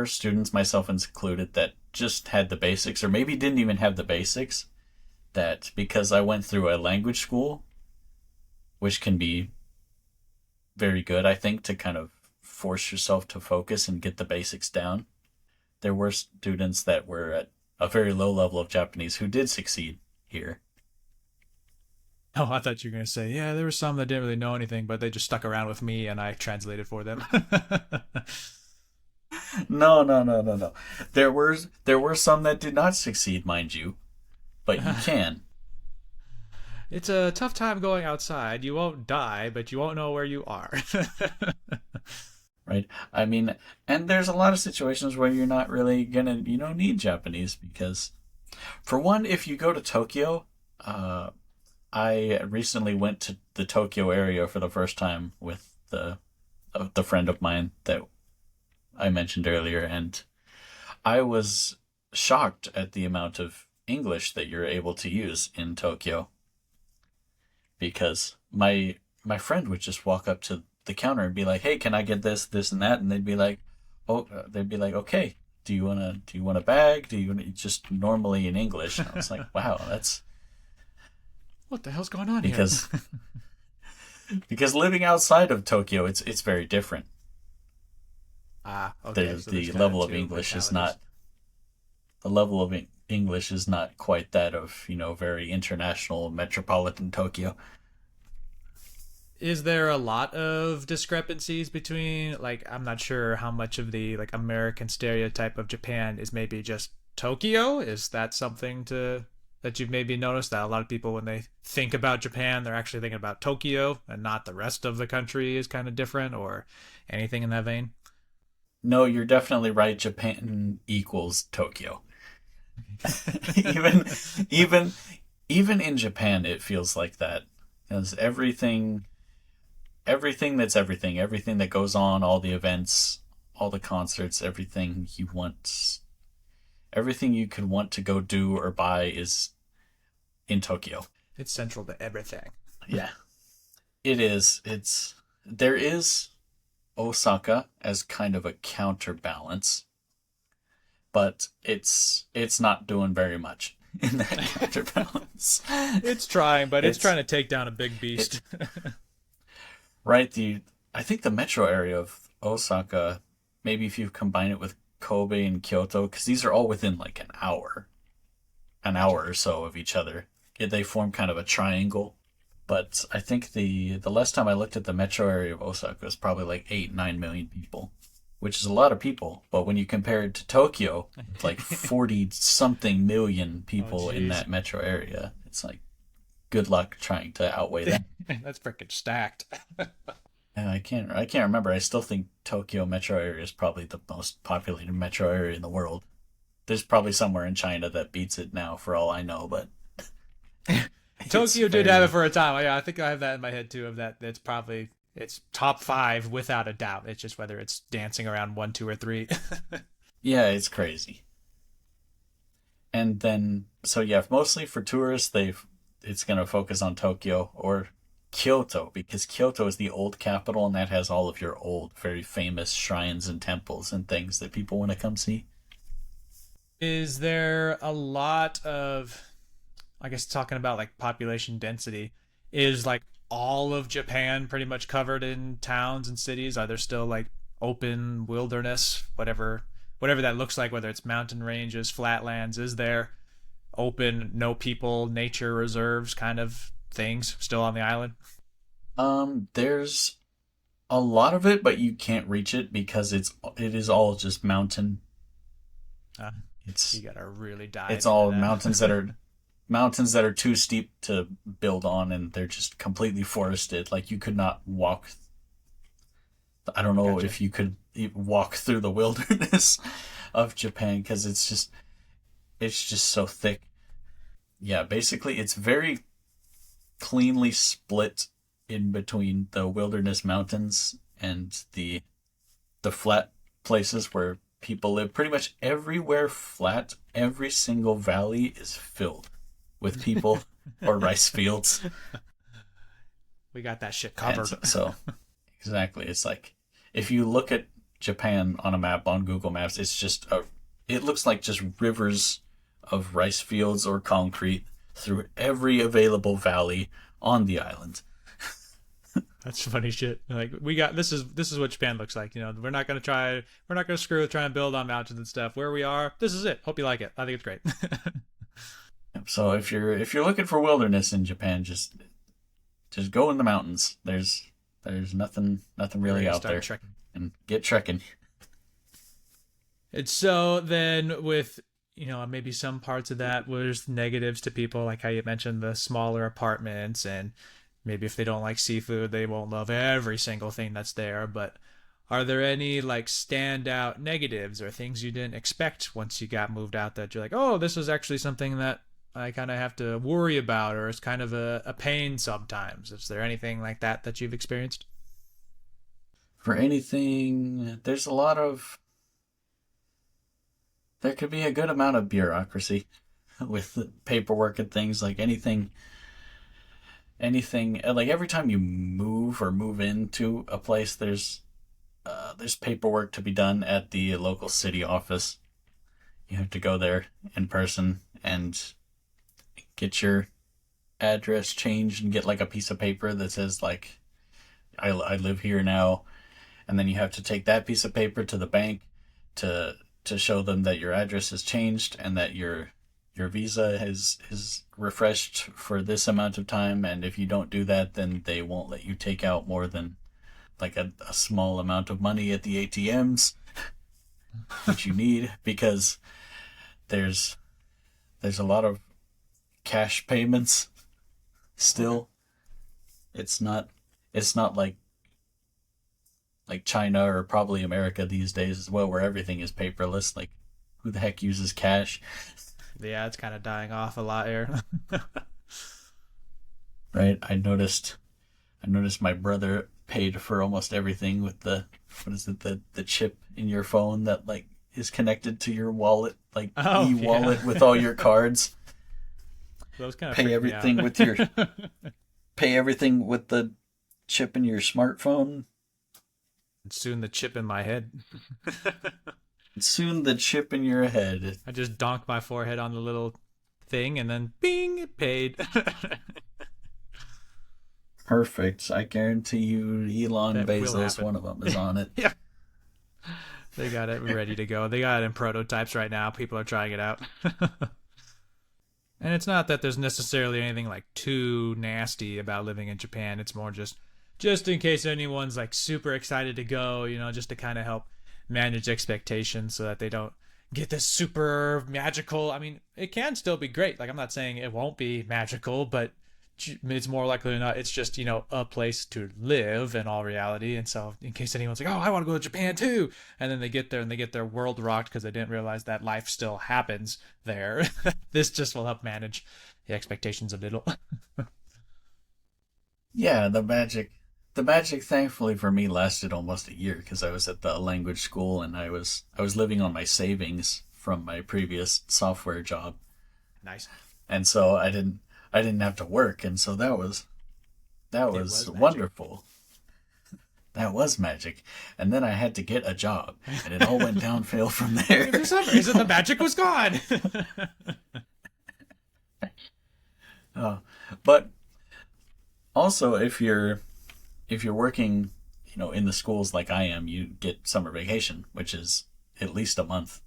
students, myself included, that just had the basics, or maybe didn't even have the basics. That because I went through a language school, which can be very good, I think, to kind of force yourself to focus and get the basics down. There were students that were at a very low level of Japanese who did succeed here. Oh, I thought you were going to say, yeah, there were some that didn't really know anything, but they just stuck around with me and I translated for them. No, no, no, no, no. There were some that did not succeed, mind you, but you can. It's a tough time going outside. You won't die, but you won't know where you are. Right? I mean, and there's a lot of situations where you're not really gonna, need Japanese because, for one, if you go to Tokyo, uh, I recently went to the Tokyo area for the first time with the friend of mine that I mentioned earlier, and I was shocked at the amount of English that you're able to use in Tokyo because my friend would just walk up to the counter and be like, "Hey, can I get this, this, and that?" And they'd be like, "Oh," they'd be like, "Okay, do you want a bag? Do you want just normally in English?" And I was like, "Wow, that's What the hell's going on here? because because living outside of Tokyo, it's very different. Ah, okay. The So there's the kind of level of two English is mentalities. not the level of English is not quite that of very international metropolitan Tokyo. Is there a lot of discrepancies between, like, I'm not sure how much of the like American stereotype of Japan is maybe just Tokyo? Is that something to that you've maybe noticed that a lot of people when they think about Japan, they're actually thinking about Tokyo and not the rest of the country is kind of different or anything in that vein? No, you're definitely right. Japan equals Tokyo. even even even in Japan, it feels like that. Because everything that's everything that goes on, all the events, all the concerts, everything you could want to go do or buy is in Tokyo. It's central to everything. Yeah, it is. There is Osaka as kind of a counterbalance, but it's not doing very much in that counterbalance. It's trying, but it's It's trying to take down a big it beast. right. I think the metro area of Osaka, maybe if you combine it with Kobe and Kyoto, because these are all within like an Gotcha. hour or so of each other. They form kind of a triangle. But I think the last time I looked at the metro area of Osaka it was probably like 8-9 million people, which is a lot of people. But when you compare it to Tokyo, it's like 40 something million Oh, people in jeez. that metro area. It's like good luck trying to outweigh that. That's freaking stacked. And I can't remember. I still think Tokyo metro area is probably the most populated metro area in the world. There's probably somewhere in China that beats it now, for all I know. But it's Tokyo did have it very for a time. Yeah, I think I have that in my head too. Of that, it's probably it's top five without a doubt. It's just whether it's dancing around one, two, or three. yeah, it's crazy. And then so yeah, mostly for tourists, it's gonna focus on Tokyo or Kyoto because Kyoto is the old capital and that has all of your old, very famous shrines and temples and things that people want to come see. Is there a lot of, I guess, talking about like population density? Is like all of Japan pretty much covered in towns and cities? Are there still like open wilderness, whatever that looks like, whether it's mountain ranges, flatlands? Is there open, no people, nature reserves kind of things still on the island? There's a lot of it, but you can't reach it because it is all just mountain. Uh, you It's gotta really it's dive into all that. mountains that are too steep to build on, and they're just completely forested. Like you could not walk. I don't know Gotcha. if you could walk through the wilderness of Japan because it's just so thick. Yeah, basically, it's very cleanly split in between the wilderness mountains and the flat places where people live. Pretty much everywhere flat, every single valley is filled with people or rice fields. We got that shit And covered. so exactly, it's like if you look at Japan on a map on Google Maps, it looks like just rivers of rice fields or concrete through every available valley on the island. That's funny shit. Like we got this is what Japan looks like. We're not gonna screw with trying to build on mountains and stuff. Where we are, this is it. Hope you like it. I think it's great. So if you're looking for wilderness in Japan, just just go in the mountains. There's nothing really out there. Trekking. And get trekking. It's so then with maybe some parts of that was negatives to people, like how you mentioned the smaller apartments, and maybe if they don't like seafood, they won't love every single thing that's there. But are there any like standout negatives or things you didn't expect once you got moved out that you're like, oh, this is actually something that I kind of have to worry about, or it's kind of a pain sometimes? Is there anything like that you've experienced? For anything, there could be a good amount of bureaucracy with the paperwork and things. Like anything, like every time you move into a place, there's paperwork to be done at the local city office. You have to go there in person and get your address changed and get like a piece of paper that says like I live here now, and then you have to take that piece of paper to the bank to show them that your address has changed and that your visa is refreshed for this amount of time. And if you don't do that, then they won't let you take out more than like a small amount of money at the ATMs, which you need, because there's a lot of cash payments still. It's not like China or probably America these days as well, where everything is paperless. Like, who the heck uses cash? Yeah, it's kind of dying off a lot here. Right. I noticed my brother paid for almost everything with the chip in your phone that like is connected to your wallet, like e-wallet, yeah, with all your cards. Those kind of pay everything with your pay everything with the chip in your smartphone. And soon the chip in my head. Soon the chip in your head. I just donked my forehead on the little thing and then bing, it paid. Perfect. I guarantee you Elon Bezos, one of them, is on it. Yeah. They got it ready to go. They got it in prototypes right now. People are trying it out. And it's not that there's necessarily anything like too nasty about living in Japan. It's more just in case anyone's like super excited to go, just to kind of help manage expectations so that they don't get this super magical. I mean, it can still be great. Like, I'm not saying it won't be magical, but it's more likely than not, it's just, a place to live in all reality. And so in case anyone's like, oh, I want to go to Japan too, and then they get there and they get their world rocked because they didn't realize that life still happens there, this just will help manage the expectations a little. Yeah, the magic thankfully for me lasted almost a year, because I was at the language school and I was living on my savings from my previous software job. Nice. And so I didn't have to work, and so that was wonderful. That was magic. And then I had to get a job, and it all went downhill from there. For some reason, the magic was gone. But also, if you're working, in the schools like I am, you get summer vacation, which is at least a month.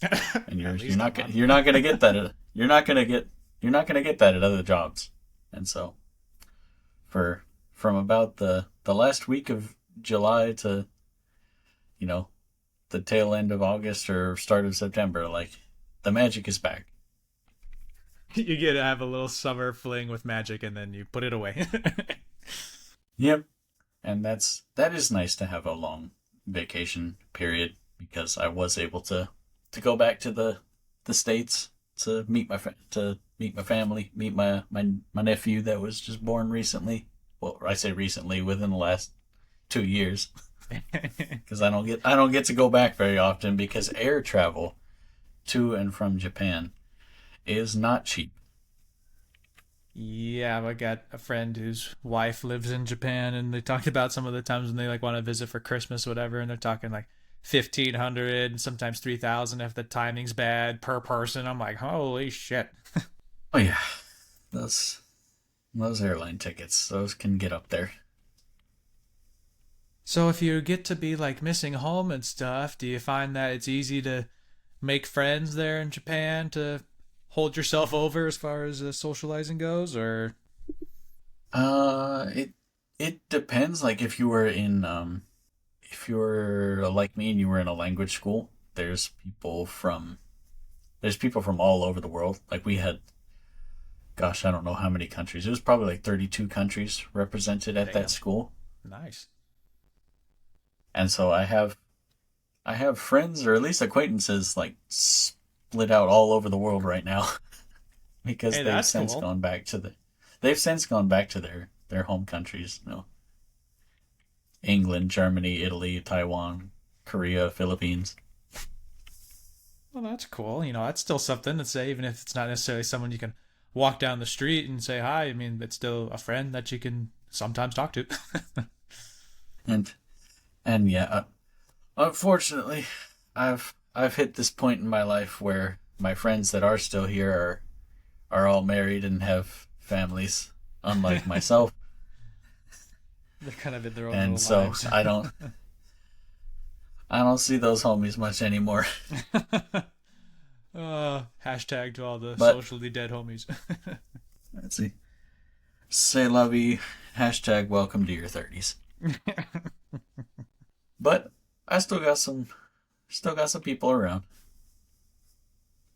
And you're not gonna get that. You're not gonna get that at other jobs. And so, from about the last week of July to, the tail end of August or start of September, like, the magic is back. You get to have a little summer fling with magic, and then you put it away. Yep. And that is nice to have a long vacation period, because I was able to go back to the States to meet my family, meet my nephew that was just born recently. Well, I say recently, within the last 2 years, because I don't get to go back very often, because air travel to and from Japan is not cheap. Yeah, I got a friend whose wife lives in Japan, and they talked about some of the times when they like want to visit for Christmas or whatever, and they're talking like 1,500 and sometimes 3,000 if the timing's bad per person. I'm like, holy shit. Oh yeah, those airline tickets, those can get up there. So if you get to be like missing home and stuff, do you find that it's easy to make friends there in Japan, to hold yourself over as far as socializing goes, or? It depends. Like if you were like me and you were in a language school, there's people from all over the world. Like we had, gosh, I don't know how many countries. It was probably like 32 countries represented at that Damn. school. Nice. And so I have friends or at least acquaintances like split out all over the world right now because Hey, that's cool. they've since gone back to their home countries, England, Germany, Italy, Taiwan, Korea, Philippines. Well, that's cool. That's still something to say, even if it's not necessarily someone you can walk down the street and say hi. I mean, it's still a friend that you can sometimes talk to. And and yeah, unfortunately, I've hit this point in my life where my friends that are still here are all married and have families, unlike myself. They're kind of in their own And little so lives. I don't see those homies much anymore. Hashtag to all the But socially dead homies. let's see. Say la vie. Hashtag welcome to your 30s. But I still got some people around.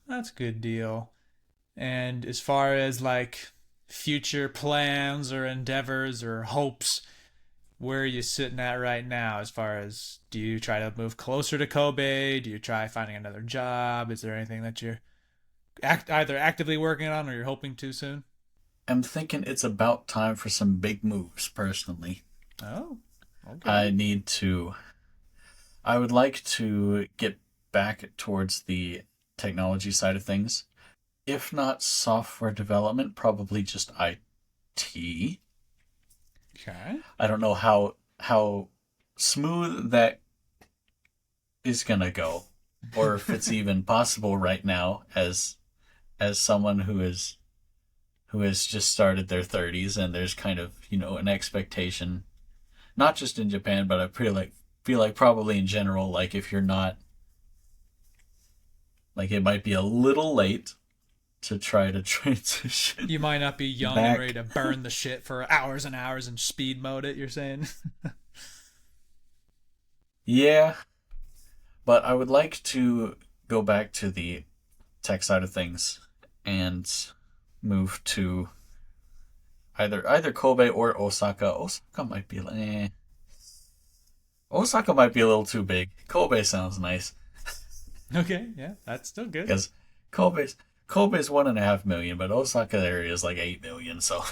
That's a good deal. And as far as like future plans or endeavors or hopes, where are you sitting at right now? As far as, do you try to move closer to Kobe? Do you try finding another job? Is there anything that you're either actively working on or you're hoping to soon? I'm thinking it's about time for some big moves, personally. Oh, okay. I need to. I would like to get back towards the technology side of things. If not software development, probably just IT. Okay. I don't know how smooth that is gonna go, or if it's even possible right now as someone who has just started their 30s and there's kind of an expectation, not just in Japan, but I feel like probably in general, like if you're not, like it might be a little late to try to transition You might not be young and ready back. to burn the shit for hours and hours and speed mode it, you're saying? Yeah, but I would like to go back to the tech side of things and move to either Kobe or Osaka. Osaka might be a little too big. Kobe sounds nice Okay, yeah, that's still good. because Kobe's 1.5 million, but Osaka area is like 8 million. So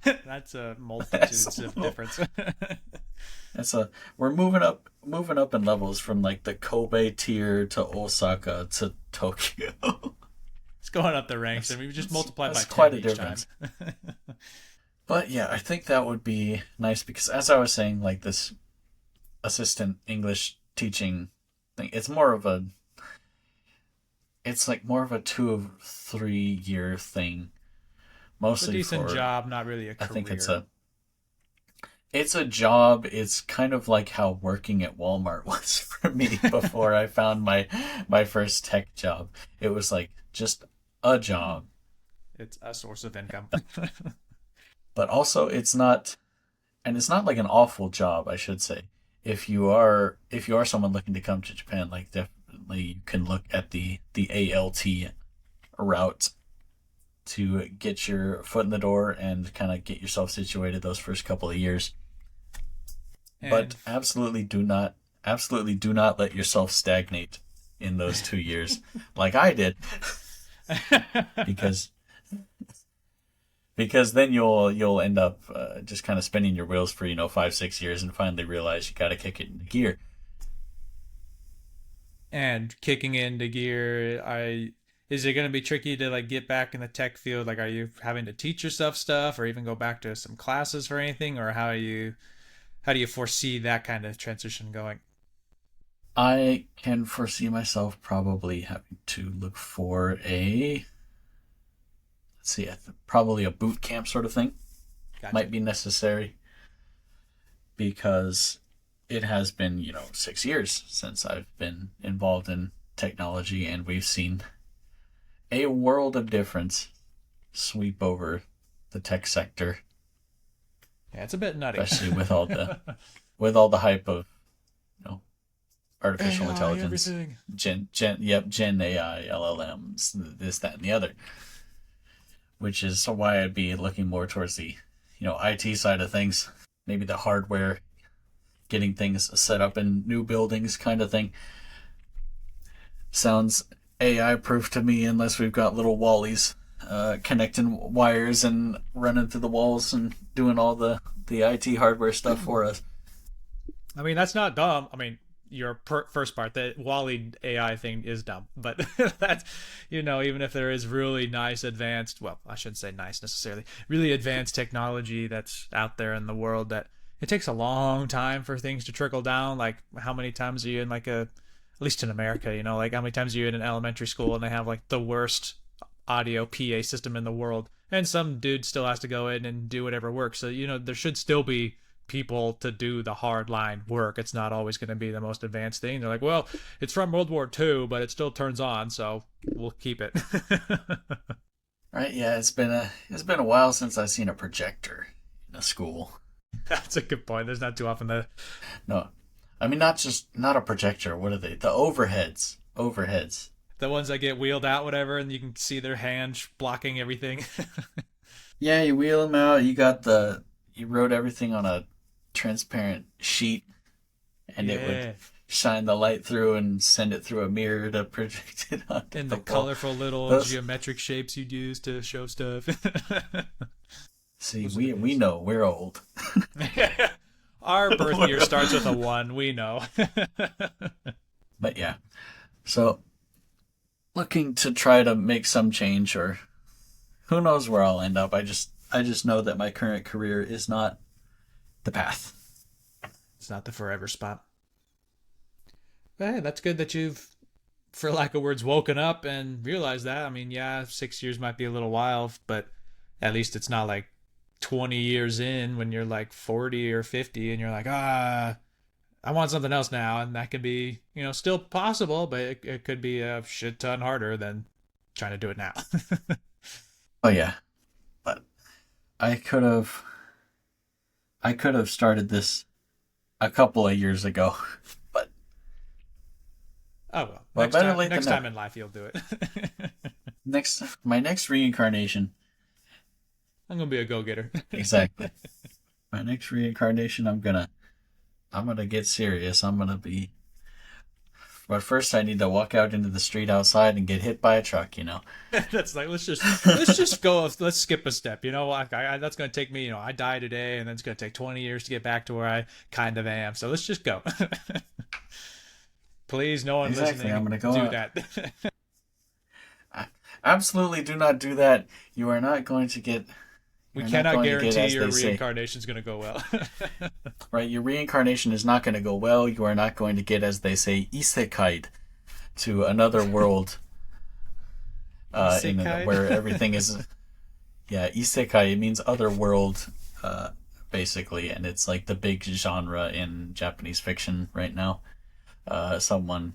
That's a that's multitudes a of little, difference. that's a we're moving up in levels from like the Kobe tier to Osaka to Tokyo. It's going up the ranks, that's, and we just that's multiply by that's quite 10 a each time. difference. But yeah, I think that would be nice because as I was saying, like this assistant English teaching thing, it's like more of a 2 or 3 year thing, It's a mostly decent for, job, not really a I think career. it's a job. It's kind of like how working at Walmart was for me before I found my first tech job. It was like just a job, It's a source of income. but also it's not like an awful job, I should say. If you are someone looking to come to Japan, like definitely you can look at the ALT route to get your foot in the door and kind of get yourself situated those first couple of years. And But absolutely do not let yourself stagnate in those 2 years like I did, because then you'll end up just kind of spinning your wheels for 5-6 years and finally realize you got to kick it into gear. and kicking into gear, I is it going to be tricky to like get back in the tech field? Like, are you having to teach yourself stuff, or even go back to some classes for anything, or how do you foresee that kind of transition going? I can foresee myself probably having to look for let's see, probably a boot camp sort of thing might Gotcha. be necessary because it has been 6 years since I've been involved in technology, and we've seen a world of difference sweep over the tech sector. Yeah, it's a bit nutty. especially with all the hype of, you know, artificial AI, intelligence, everything. Gen AI, LLMs, this, that, and the other. Which is why I'd be looking more towards the, IT side of things, maybe the hardware, getting things set up in new buildings, kind of thing. Sounds AI proof to me, unless we've got little Wallies connecting wires and running through the walls and doing all the IT hardware stuff for us. I mean, that's not dumb. I mean, your first part, the Wally AI thing is dumb, but that's, even if there is really nice advanced, well, I shouldn't say nice necessarily, really advanced technology that's out there in the world, that it takes a long time for things to trickle down. Like, how many times are you in like at least in America, like how many times are you in an elementary school and they have like the worst audio PA system in the world, and some dude still has to go in and do whatever works. So, there should still be people to do the hard line work. It's not always going to be the most advanced thing. They're like, well, it's from World War II, but it still turns on, so we'll keep it. Right? Yeah, it's been a while since I've seen a projector in a school. That's a good point. There's not too often that. No, I mean, not a projector. What are they? The overheads. Overheads. The ones that get wheeled out, whatever, and you can see their hand blocking everything. Yeah, you wheel them out. You wrote everything on a transparent sheet, and Yeah. it would shine the light through and send it through a mirror to project it onto And the the wall. colorful little geometric shapes you'd use to show stuff. See, we know we're old. Our birth year starts with a 1, we know. But yeah, so looking to try to make some change, or who knows where I'll end up. I just know that my current career is not the path. It's not the forever spot. But hey, that's good that you've, for lack of words, woken up and realized that. I mean, yeah, 6 years might be a little while, but at least it's not like 20 years in when you're like 40 or 50 and you're like, I want something else now. And that could be, still possible, but it could be a shit ton harder than trying to do it now. Oh yeah, but I could have started this a couple of years ago, but Oh, well. Well, Next better time, late than next never. time in life, you'll do it. my next reincarnation. I'm going to be a go-getter. Exactly. My next reincarnation, I'm gonna get serious. But first I need to walk out into the street outside and get hit by a truck, That's like, let's just go, let's skip a step. That's going to take me, I die today, and then it's going to take 20 years to get back to where I kind of am. So let's just go. Please, no one Exactly, listening, I'm gonna go do out. that. Absolutely do not do that. You are not going to get... We you're not cannot going to get, guarantee as your they say. reincarnation is going to go well. Right, your reincarnation is not going to go well. You are not going to get, as they say, isekai'd to another world. Isekai'd? Where everything is... Yeah, isekai, it means other world, basically, and it's like the big genre in Japanese fiction right now. Someone...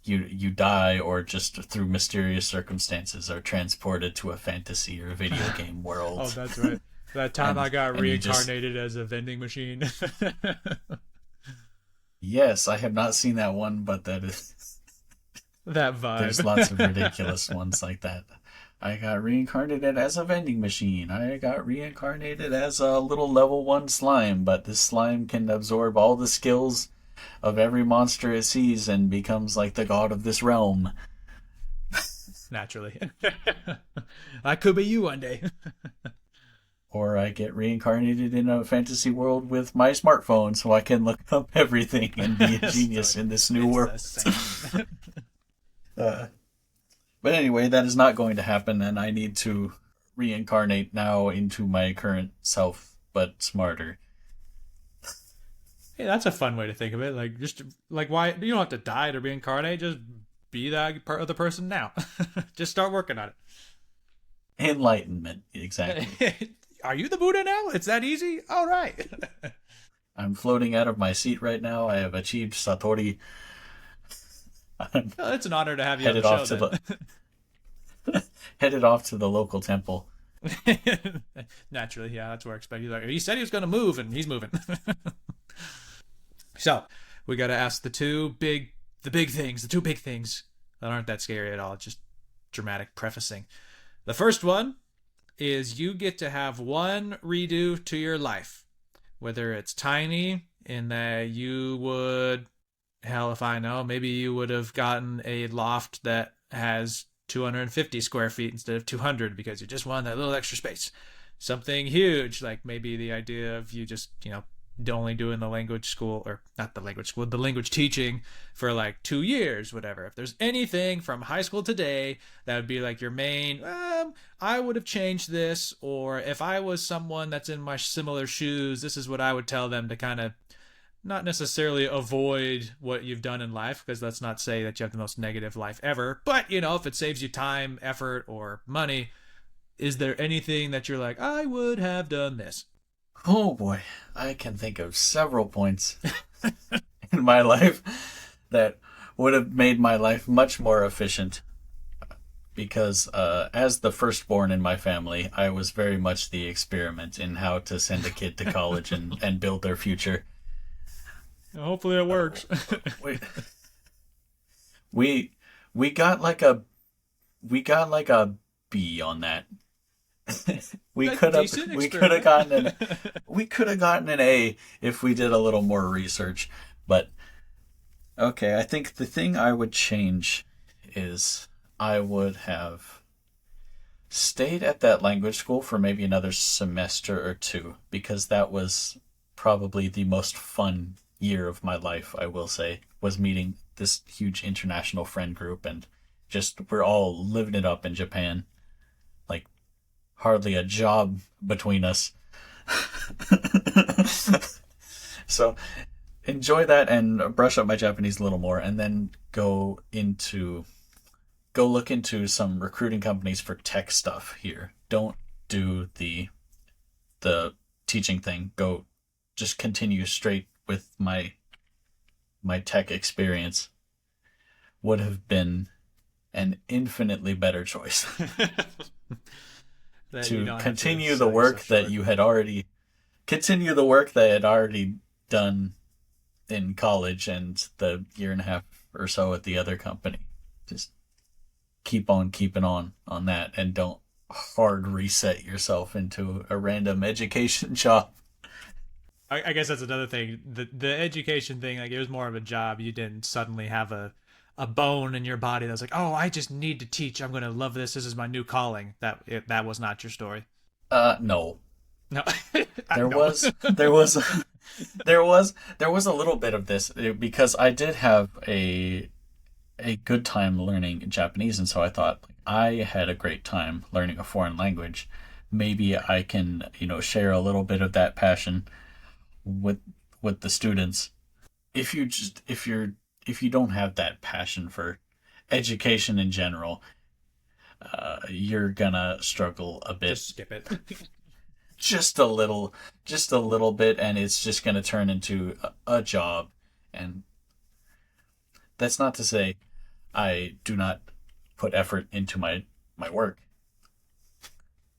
You die, or just through mysterious circumstances are transported to a fantasy or video game world. Oh, that's right. That time I got and you just- reincarnated as a vending machine. Yes, I have not seen that one, but that is... That vibe. There's lots of ridiculous ones like that. I got reincarnated as a vending machine. I got reincarnated as a little level 1 slime, but this slime can absorb all the skills of every monster it sees and becomes like the god of this realm. Naturally. I could be you one day. Or I get reincarnated in a fantasy world with my smartphone so I can look up everything and be a genius in this new world. But anyway, that is not going to happen, and I need to reincarnate now into my current self, but smarter. Hey, that's a fun way to think of it. Like, just like, why you don't have to die to reincarnate. Just be that part of the person now. Just start working on it. Enlightenment, exactly. Are you the Buddha now? It's that easy? All right. I'm floating out of my seat right now. I have achieved Satori. I'm Well, it's an honor to have you on headed the off show. to the headed off to the local temple. Naturally, yeah, that's where I expect you. Like, he said he was going to move, and he's moving. So, we got to ask the big things, the two big things that aren't that scary at all. Just dramatic prefacing. The first one is you get to have one redo to your life, whether it's tiny in that you would, hell if I know, maybe you would have gotten a loft that has 250 square feet instead of 200 because you just wanted that little extra space. Something huge, like maybe the idea of you just, only doing the language school, or not the language school, the language teaching for like 2 years, whatever. If there's anything from high school today that would be like your main, I would have changed this, or if I was someone that's in my similar shoes, this is what I would tell them to kind of not necessarily avoid what you've done in life, because let's not say that you have the most negative life ever, but if it saves you time, effort, or money, is there anything that you're like, I would have done this? Oh boy, I can think of several points in my life that would have made my life much more efficient. Because as the firstborn in my family, I was very much the experiment in how to send a kid to college and build their future. Hopefully it works. We got like a B on that. we could have gotten an A if we did a little more research. But okay, I think the thing I would change is I would have stayed at that language school for maybe another semester or two, because that was probably the most fun year of my life, I will say, was meeting this huge international friend group, and just we're all living it up in Japan. Like, hardly a job between us. So enjoy that and brush up my Japanese a little more, and then go look into some recruiting companies for tech stuff here. Don't do the teaching thing. Go just continue straight with my tech experience. Would have been an infinitely better choice. To continue the work that you had already done in college and the year and a half or so at the other company. Just keep on keeping on that, and don't hard reset yourself into a random education job. I guess that's another thing. The education thing, like, it was more of a job. You didn't suddenly have a bone in your body that was like, oh, I just need to teach. I'm going to love this. This is my new calling. That was not your story. No. No. There was a little bit of this, because I did have a good time learning Japanese, and so I thought, I had a great time learning a foreign language. Maybe I can, share a little bit of that passion with the students. If you don't have that passion for education in general, you're gonna struggle a bit. Just skip it. just a little bit, and it's just gonna turn into a job. And that's not to say I do not put effort into my work,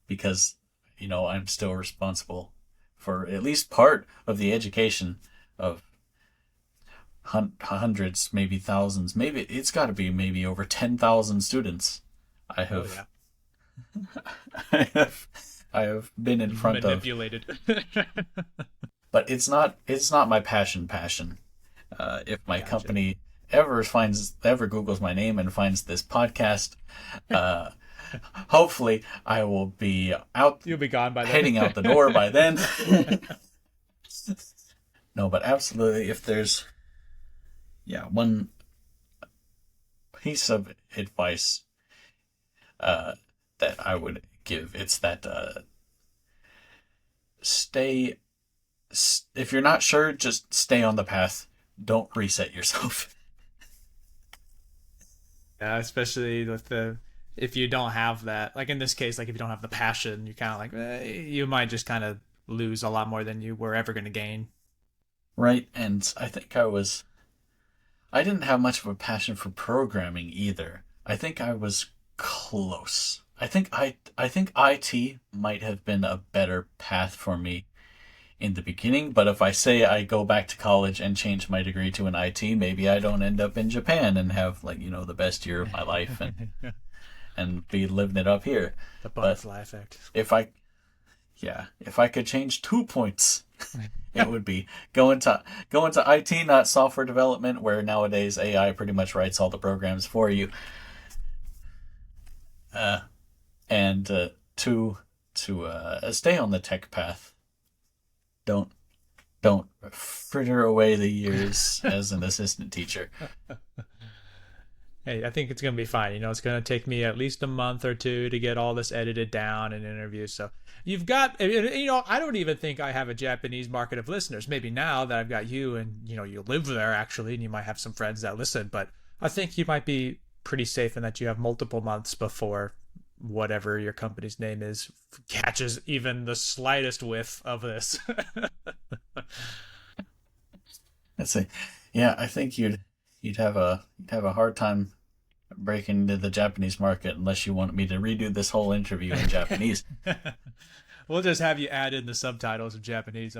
because I'm still responsible for at least part of the education of hundreds, maybe thousands, maybe it's got to be maybe over 10,000 students. I have, I have been in front manipulated. But it's not my passion. If my company ever Googles my name and finds this podcast, hopefully I will be out. You'll be gone by then. Heading out the door by then. No, but absolutely, if there's one piece of advice that I would give, it's that if you're not sure, just stay on the path. Don't reset yourself. Yeah, especially with if you don't have that, like in this case, like if you don't have the passion, you're kind of like, you might just kind of lose a lot more than you were ever going to gain. Right, and I think I didn't have much of a passion for programming either. I think I was close. I think IT might have been a better path for me in the beginning, but if I say I go back to college and change my degree to an IT, maybe I don't end up in Japan and have like, the best year of my life and be living it up here. The But butterfly effect. if I yeah, if I could change 2 points, it would be go into IT, not software development, where nowadays AI pretty much writes all the programs for you. Uh, and to stay on the tech path. Don't don't fritter away the years as an assistant teacher. Hey, I think it's going to be fine. It's going to take me at least a month or two to get all this edited down and interviews. So you've got, I don't even think I have a Japanese market of listeners. Maybe now that I've got you and, you live there actually, and you might have some friends that listen, but I think you might be pretty safe in that you have multiple months before whatever your company's name is catches even the slightest whiff of this. Let's see. Yeah, I think you'd have a hard time breaking into the Japanese market unless you want me to redo this whole interview in Japanese. We'll just have you add in the subtitles in Japanese.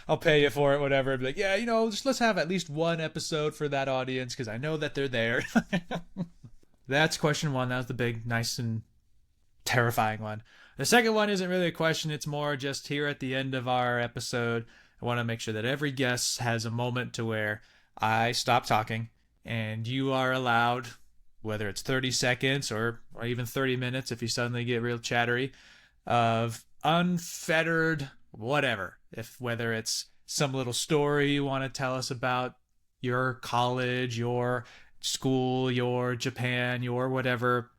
I'll pay you for it, whatever. Be like, yeah, just let's have at least one episode for that audience because I know that they're there. That's question one. That was the big, nice, and terrifying one. The second one isn't really a question. It's more just here at the end of our episode. I want to make sure that every guest has a moment to where I stop talking and you are allowed, whether it's 30 seconds or even 30 minutes if you suddenly get real chattery, of unfettered whatever. Whether it's some little story you want to tell us about your college, your school, your Japan, your whatever,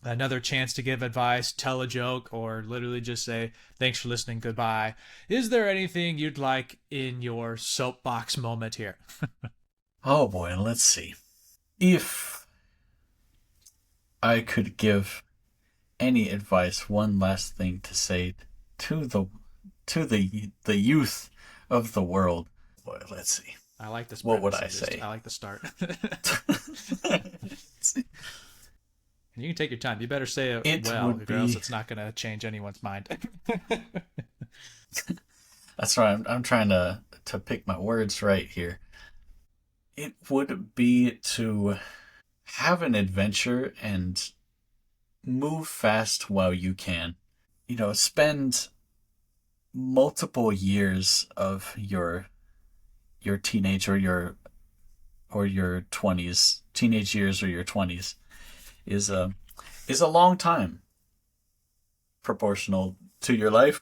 another chance to give advice, tell a joke, or literally just say, thanks for listening, goodbye. Is there anything you'd like in your soapbox moment here? Oh boy, let's see. If I could give any advice, one last thing to say to the youth of the world. Boy, let's see. I like this. What would I say? I like the start. And you can take your time. You better say it well, or else it's not going to change anyone's mind. That's right. I'm trying to pick my words right here. It would be to have an adventure and move fast while you can. Spend multiple years of your teenage or your 20s, teenage years or your 20s is a long time proportional to your life.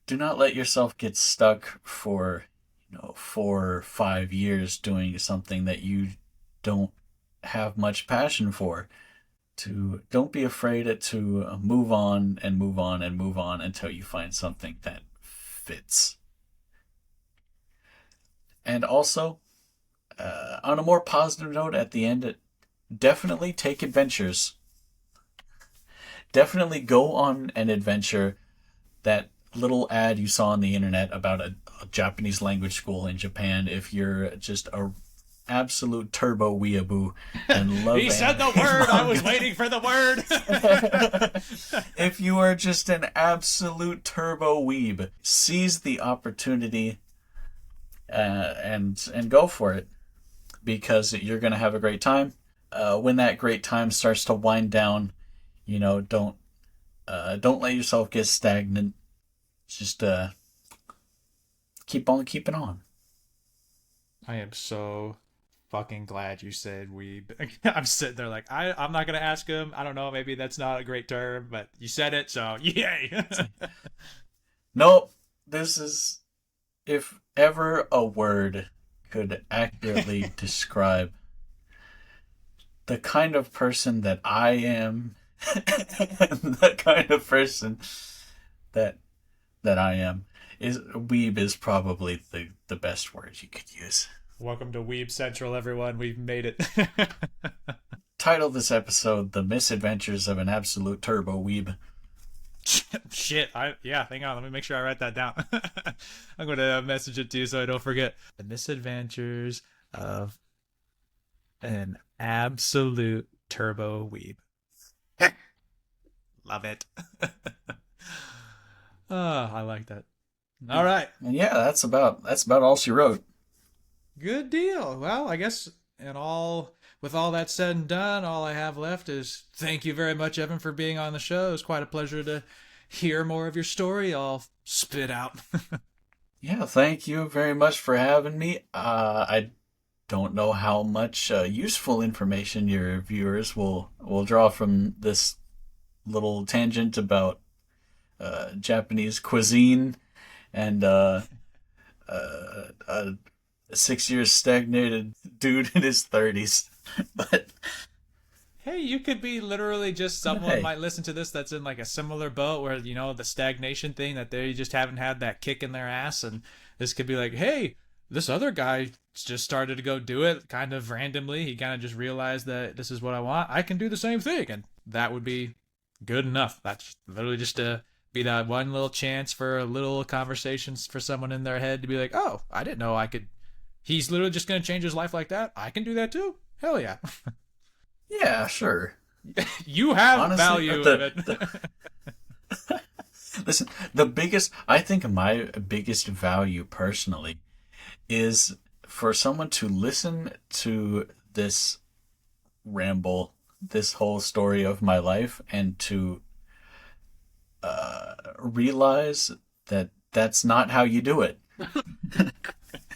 Do not let yourself get stuck for 4 or 5 years doing something that you don't have much passion for. Don't be afraid to move on and move on and move on until you find something that fits. And also, on a more positive note at the end, definitely take adventures. Definitely go on an adventure. That little ad you saw on the internet about a Japanese language school in Japan, if you're just a absolute turbo weeaboo and love he said the word. I was waiting for the word. If you are just an absolute turbo weeb, seize the opportunity and go for it, because you're going to have a great time. When that great time starts to wind down, don't let yourself get stagnant. Just keep on keeping on. I am so fucking glad you said weeb. I'm sitting there like, I'm not going to ask him. I don't know. Maybe that's not a great term, but you said it, so yay. Nope. This is, if ever a word could accurately describe the kind of person that I am, and the kind of person that I am, weeb is probably the best word you could use. Welcome to Weeb Central, everyone. We've made it. Title this episode, The Misadventures of an Absolute Turbo Weeb. Shit. Hang on. Let me make sure I write that down. I'm going to message it to you so I don't forget. The Misadventures of an Absolute Turbo Weeb. Love it. I like that. All right. And yeah, that's about all she wrote. Good deal. Well, I guess with all that said and done, all I have left is thank you very much, Evan, for being on the show. It was quite a pleasure to hear more of your story all spit out. Yeah, thank you very much for having me. I don't know how much useful information your viewers will draw from this little tangent about Japanese cuisine and a 6 years stagnated dude in his 30s. But hey, you could be literally just someone might listen to this that's in like a similar boat where, the stagnation thing, that they just haven't had that kick in their ass. And this could be like, hey, this other guy just started to go do it kind of randomly. He kind of just realized that this is what I want. I can do the same thing. And that would be good enough. That's literally just to be that one little chance for a little conversations for someone in their head to be like, oh, I didn't know I could. He's literally just going to change his life like that. I can do that too. Hell yeah. Yeah, sure. You have honestly, value in it. Listen, I think my biggest value personally is for someone to listen to this ramble, this whole story of my life, and to realize that that's not how you do it.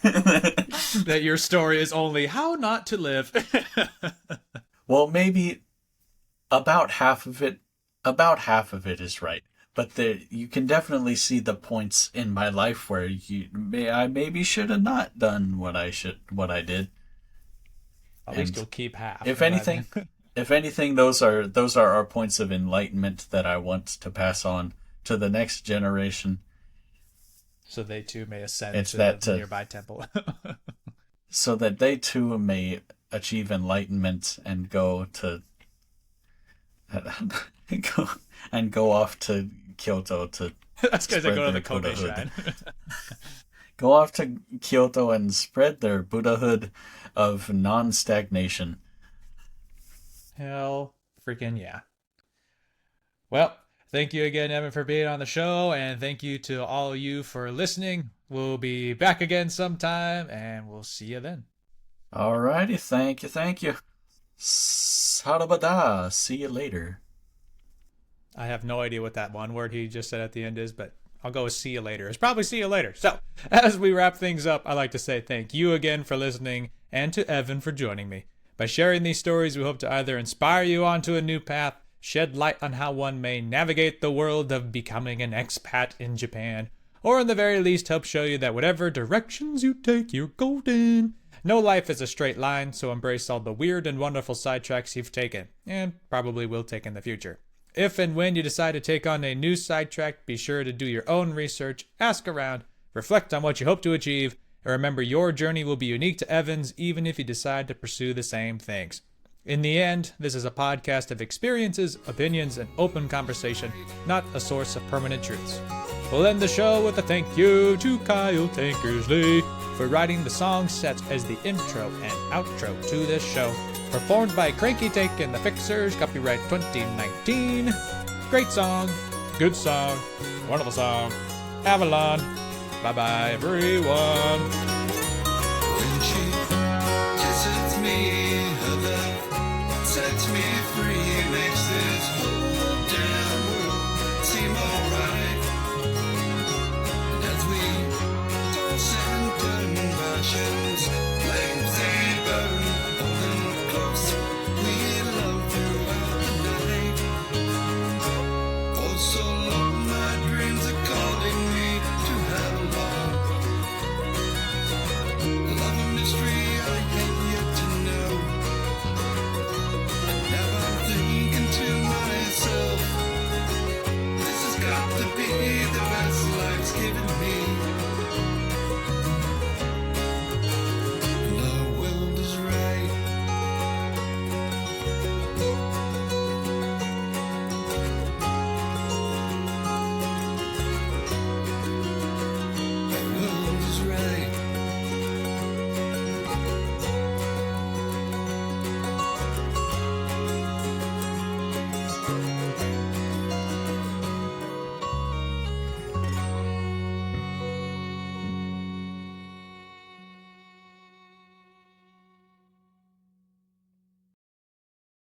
That your story is only how not to live. Well, maybe about half of it is right. But you can definitely see the points in my life where I maybe should have not done what I did. At least you'll keep half. If anything, those are our points of enlightenment that I want to pass on to the next generation. So they too may ascend to the nearby temple. So that they too may achieve enlightenment and go off to Kyoto to. That's because they go to the Kobe Shrine. Go off to Kyoto and spread their Buddhahood of non-stagnation. Hell freaking yeah. Well, thank you again, Evan, for being on the show, and thank you to all of you for listening. We'll be back again sometime, and we'll see you then. Alrighty, thank you. Sarabada, see you later. I have no idea what that one word he just said at the end is, but I'll go with see you later. It's probably see you later. So, as we wrap things up, I'd like to say thank you again for listening, and to Evan for joining me. By sharing these stories, we hope to either inspire you onto a new path, shed light on how one may navigate the world of becoming an expat in Japan, or in the very least help show you that whatever directions you take, you're golden. No life is a straight line, so embrace all the weird and wonderful sidetracks you've taken, and probably will take in the future. If and when you decide to take on a new sidetrack, be sure to do your own research, ask around, reflect on what you hope to achieve, and remember your journey will be unique to Evan's even if you decide to pursue the same things. In the end, this is a podcast of experiences, opinions, and open conversation, not a source of permanent truths. We'll end the show with a thank you to Kyle Tankersley for writing the song sets as the intro and outro to this show. Performed by Cranky Take and the Fixers, copyright 2019. Great song, good song, wonderful song. Avalon. Bye-bye, everyone. When she kisses me, her love sets me free, makes this whole damn world seem alright. And as we toss and turn, passions, flames they burn, holding close, we love throughout the night. For so long my dreams are calling me to have a love and mystery I have yet to know. And now I'm thinking to myself, this has got to be the best life's given me.